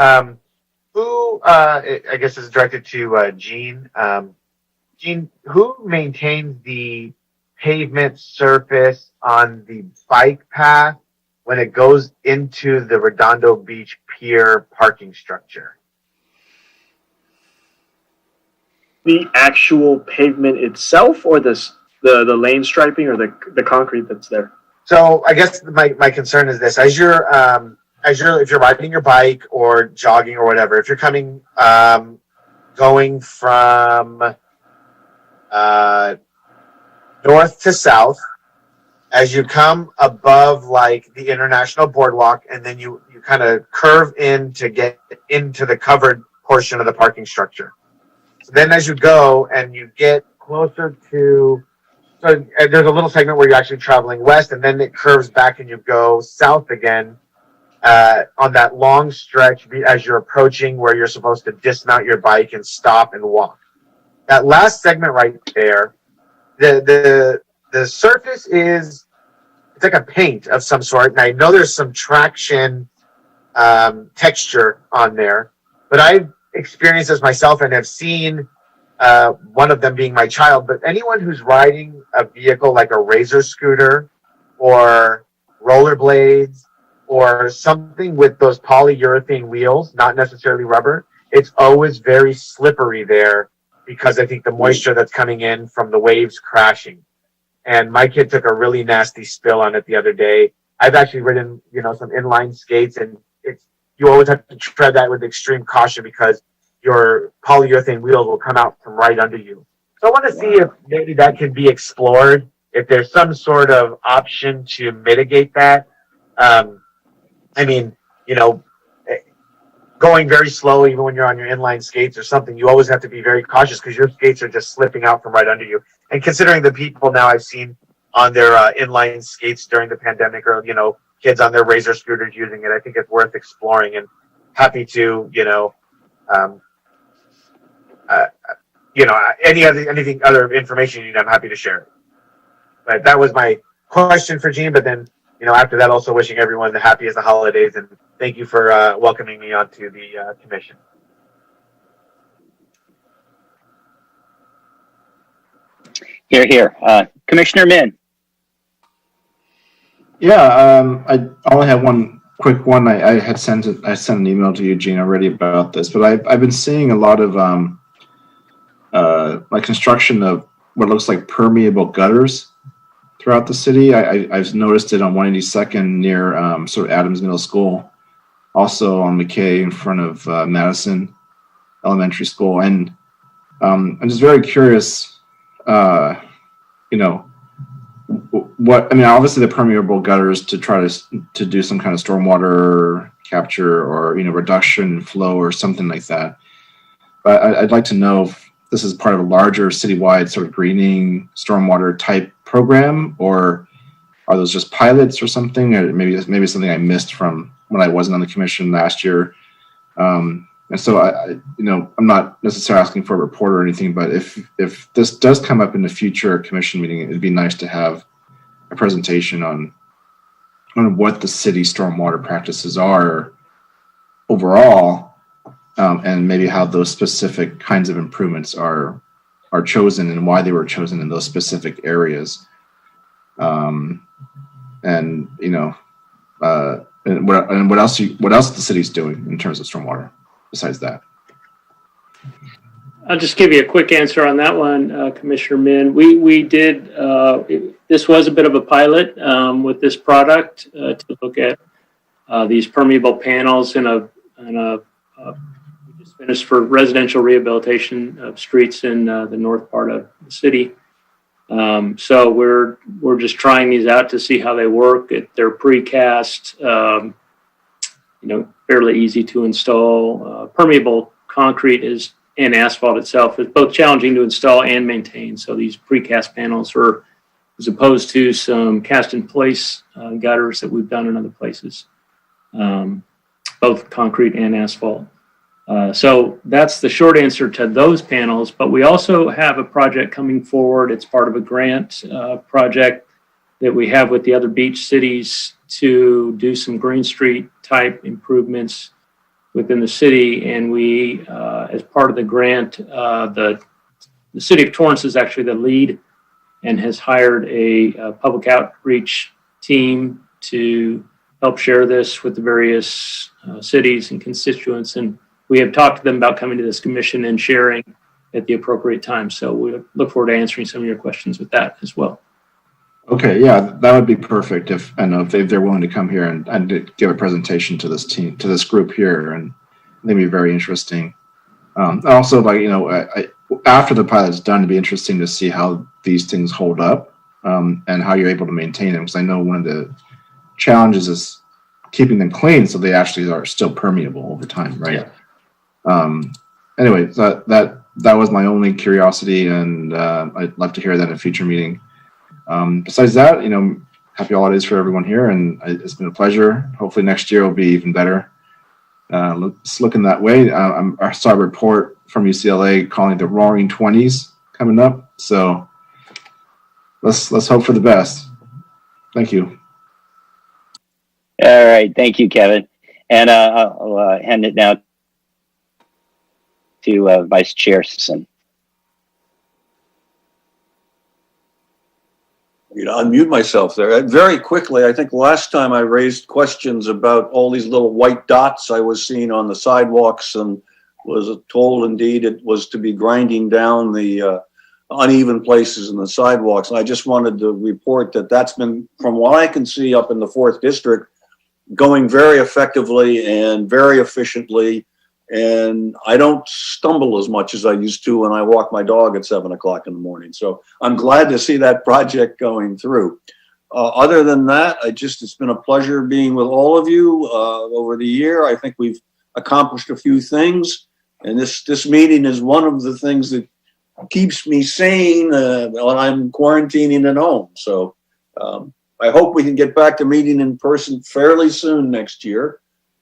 Who, I guess this is directed to Gene. Gene, who maintains the pavement surface on the bike path when it goes into the Redondo Beach Pier parking structure? The actual pavement itself, or the lane striping, or the concrete that's there? So I guess my concern is this: if you're riding your bike or jogging or whatever, if you're coming, going from north to south, as you come above like the International Boardwalk, and then you kind of curve in to get into the covered portion of the parking structure. So then as you go and you get closer to, so there's a little segment where you're actually traveling west, and then it curves back and you go south again on that long stretch as you're approaching where you're supposed to dismount your bike and stop and walk. That last segment right there, the surface is it's like a paint of some sort, and I know there's some traction texture on there, but I've experienced this myself and have seen one of them being my child. But anyone who's riding a vehicle like a Razor scooter or rollerblades or something with those polyurethane wheels, not necessarily rubber, it's always very slippery there because I think the moisture that's coming in from the waves crashing. And my kid took a really nasty spill on it the other day. I've actually ridden, some inline skates, and you always have to tread that with extreme caution because your polyurethane wheels will come out from right under you. So I want to see if maybe that can be explored, if there's some sort of option to mitigate that. Going very slow, even when you're on your inline skates or something, you always have to be very cautious because your skates are just slipping out from right under you. And considering the people now I've seen on their inline skates during the pandemic, or kids on their Razor scooters using it, I think it's worth exploring. And happy to anything other information you need, I'm happy to share it. But that was my question for Gene. But then after that, also wishing everyone the happiest of holidays, and thank you for welcoming me onto the commission. Here, here. Commissioner Min. Yeah, I only have one quick one. I sent an email to Eugene already about this, but I've been seeing a lot of construction of what looks like permeable gutters throughout the city. I've noticed it on 182nd near sort of Adams Middle School, also on McKay in front of Madison Elementary School, and I'm just very curious. Obviously the permeable gutters to try to do some kind of stormwater capture or reduction in flow or something like that. But I'd like to know if this is part of a larger citywide sort of greening stormwater type program, or are those just pilots or something? Or maybe something I missed from when I wasn't on the commission last year. And so I'm not necessarily asking for a report or anything, but if this does come up in the future commission meeting, it'd be nice to have a presentation on what the city stormwater practices are overall, and maybe how those specific kinds of improvements are chosen and why they were chosen in those specific areas. And what else the city's doing in terms of stormwater besides that. I'll just give you a quick answer on that one, Commissioner Min. We did, this was a bit of a pilot with this product to look at these permeable panels in a we just finished for residential rehabilitation of streets in the north part of the city. So we're just trying these out to see how they work. They're precast, fairly easy to install. Permeable concrete and asphalt itself is both challenging to install and maintain. So these precast panels are, as opposed to some cast in place gutters that we've done in other places, both concrete and asphalt. So that's the short answer to those panels, but we also have a project coming forward. It's part of a grant project that we have with the other beach cities to do some Green Street type improvements within the city. And we, as part of the grant, the city of Torrance is actually the lead and has hired a public outreach team to help share this with the various cities and constituents. And we have talked to them about coming to this commission and sharing at the appropriate time. So we look forward to answering some of your questions with that as well. Okay, yeah, that would be perfect if they're willing to come here and give a presentation to this team, to this group here, and they'd be very interesting. Also, after the pilot's done, it'd be interesting to see how these things hold up and how you're able to maintain them. Because I know one of the challenges is keeping them clean so they actually are still permeable over time, right? Yeah. Anyway, that was my only curiosity, and I'd love to hear that in a future meeting. Besides that, happy holidays for everyone here, and it's been a pleasure. Hopefully next year will be even better. It's looking that way. I saw a report from UCLA calling it the Roaring 20s coming up, so let's hope for the best. Thank you. All right. Thank you, Kevin. And I'll hand it now to Vice Chair Simpson. Unmute myself there. Very quickly, I think last time I raised questions about all these little white dots I was seeing on the sidewalks and was told indeed it was to be grinding down the uneven places in the sidewalks. And I just wanted to report that that's been, from what I can see up in the 4th District, going very effectively and very efficiently. And I don't stumble as much as I used to when I walk my dog at 7 o'clock in the morning. So I'm glad to see that project going through. Other than that, it's been a pleasure being with all of you over the year. I think we've accomplished a few things. And this meeting is one of the things that keeps me sane when I'm quarantining at home. So I hope we can get back to meeting in person fairly soon next year.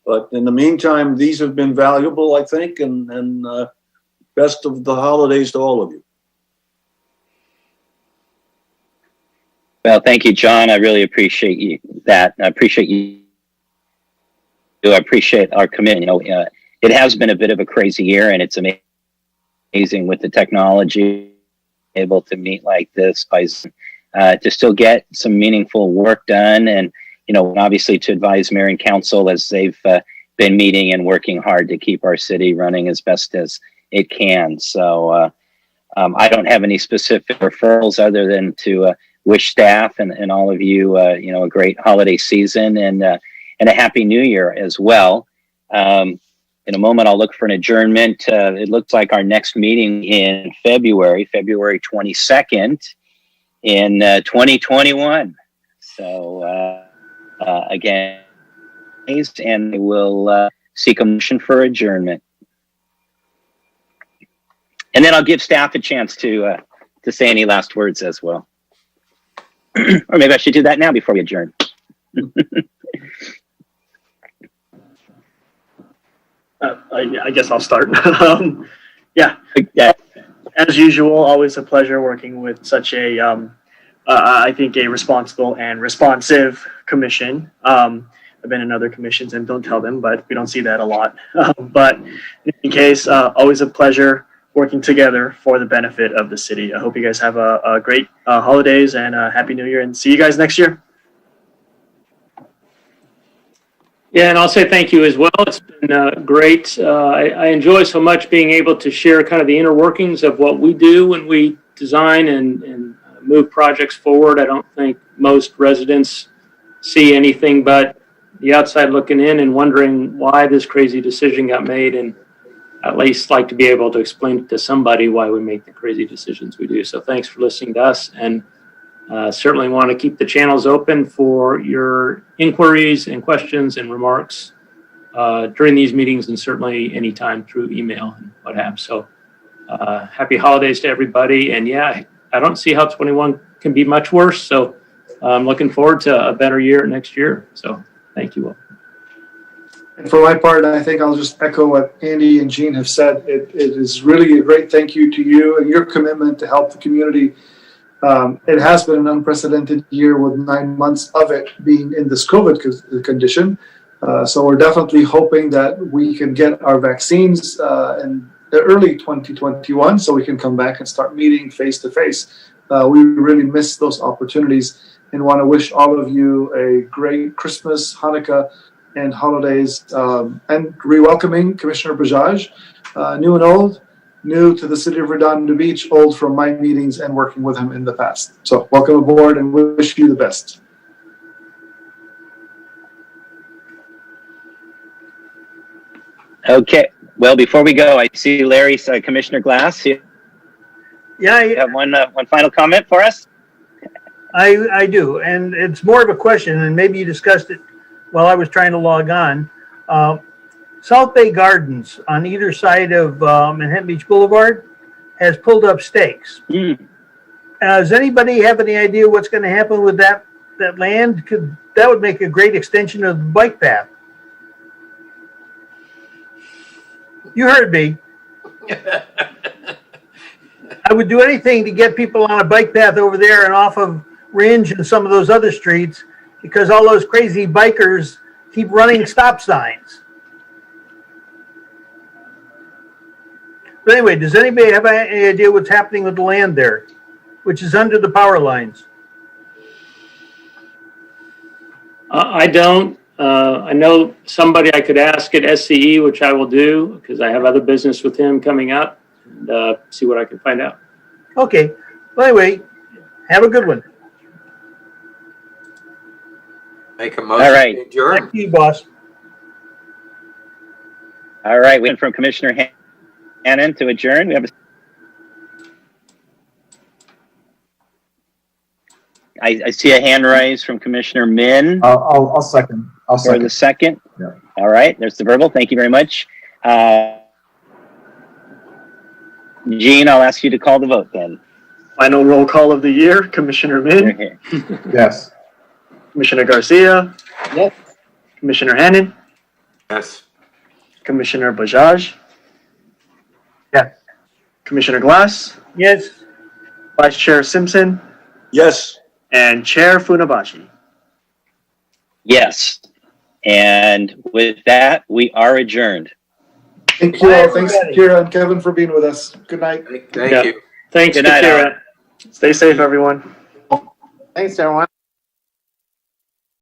But in the meantime, these have been valuable, I think, and best of the holidays to all of you. Well, thank you, John. I really appreciate that. I appreciate you. I appreciate our commitment. It has been a bit of a crazy year, and it's amazing with the technology able to meet like this by to still get some meaningful work done, and obviously to advise mayor and council as they've been meeting and working hard to keep our city running as best as it can. So I don't have any specific referrals other than to wish staff and all of you, a great holiday season and a happy new year as well. In a moment, I'll look for an adjournment. It looks like our next meeting in February 22nd in 2021. So again, and we'll seek a motion for adjournment. And then I'll give staff a chance to say any last words as well. Or maybe I should do that now before we adjourn. I guess I'll start. Yeah. As usual, always a pleasure working with such a, I think, a responsible and responsive commission. I've been in other commissions and don't tell them, but we don't see that a lot. But in any case, always a pleasure working together for the benefit of the city. I hope you guys have a great holidays and a happy new year, and see you guys next year. Yeah, and I'll say thank you as well. It's been great. I enjoy so much being able to share kind of the inner workings of what we do when we design and move projects forward. I don't think most residents see anything but the outside looking in and wondering why this crazy decision got made, and at least like to be able to explain to somebody why we make the crazy decisions we do. So thanks for listening to us, and certainly want to keep the channels open for your inquiries and questions and remarks during these meetings, and certainly anytime through email and what have. So happy holidays to everybody. And yeah, I don't see how 21 can be much worse. So I'm looking forward to a better year next year. So thank you all. And for my part, I think I'll just echo what Andy and Jean have said. It is really a great thank you to you and your commitment to help the community. It has been an unprecedented year with 9 months of it being in this COVID condition. So we're definitely hoping that we can get our vaccines in the early 2021 so we can come back and start meeting face to face. We really miss those opportunities and want to wish all of you a great Christmas, Hanukkah, and holidays, and re-welcoming Commissioner Bajaj, new and old, new to the city of Redondo Beach, old from my meetings and working with him in the past. So welcome aboard and wish you the best. Okay. Well, before we go, I see Larry, Commissioner Glass. You have one final comment for us? I do, and it's more of a question, and maybe you discussed it while I was trying to log on. South Bay Gardens on either side of Manhattan Beach Boulevard has pulled up stakes. Does anybody have any idea what's going to happen with that land? That would make a great extension of the bike path. You heard me. I would do anything to get people on a bike path over there and off of Ringe and some of those other streets, because all those crazy bikers keep running stop signs. But anyway, does anybody have any idea what's happening with the land there, which is under the power lines? I don't. I know somebody I could ask at SCE, which I will do because I have other business with him coming up, and see what I can find out. Okay. Well, anyway, have a good one. Make a motion All right. to adjourn. Back to you, boss. All right, we went from Commissioner Hannon to adjourn. We have I see a hand raised from Commissioner Min I'll second. I'll for second. the second. Yeah. All right, there's the verbal. Thank you very much. Gene, I'll ask you to call the vote then. Final roll call of the year, Commissioner You're Min, here. Yes. Commissioner Garcia, Yes. Commissioner Hannon, Yes. Commissioner Bajaj. Yes. Commissioner Glass, Yes. Vice Chair Simpson, Yes. and Chair Funabashi. Yes. And with that, we are adjourned. Thank you all. Thanks, Kira and Kevin, for being with us. Good night. Thank Yeah. you. Thanks, Good night, Kira. Stay safe, everyone. Thanks, everyone.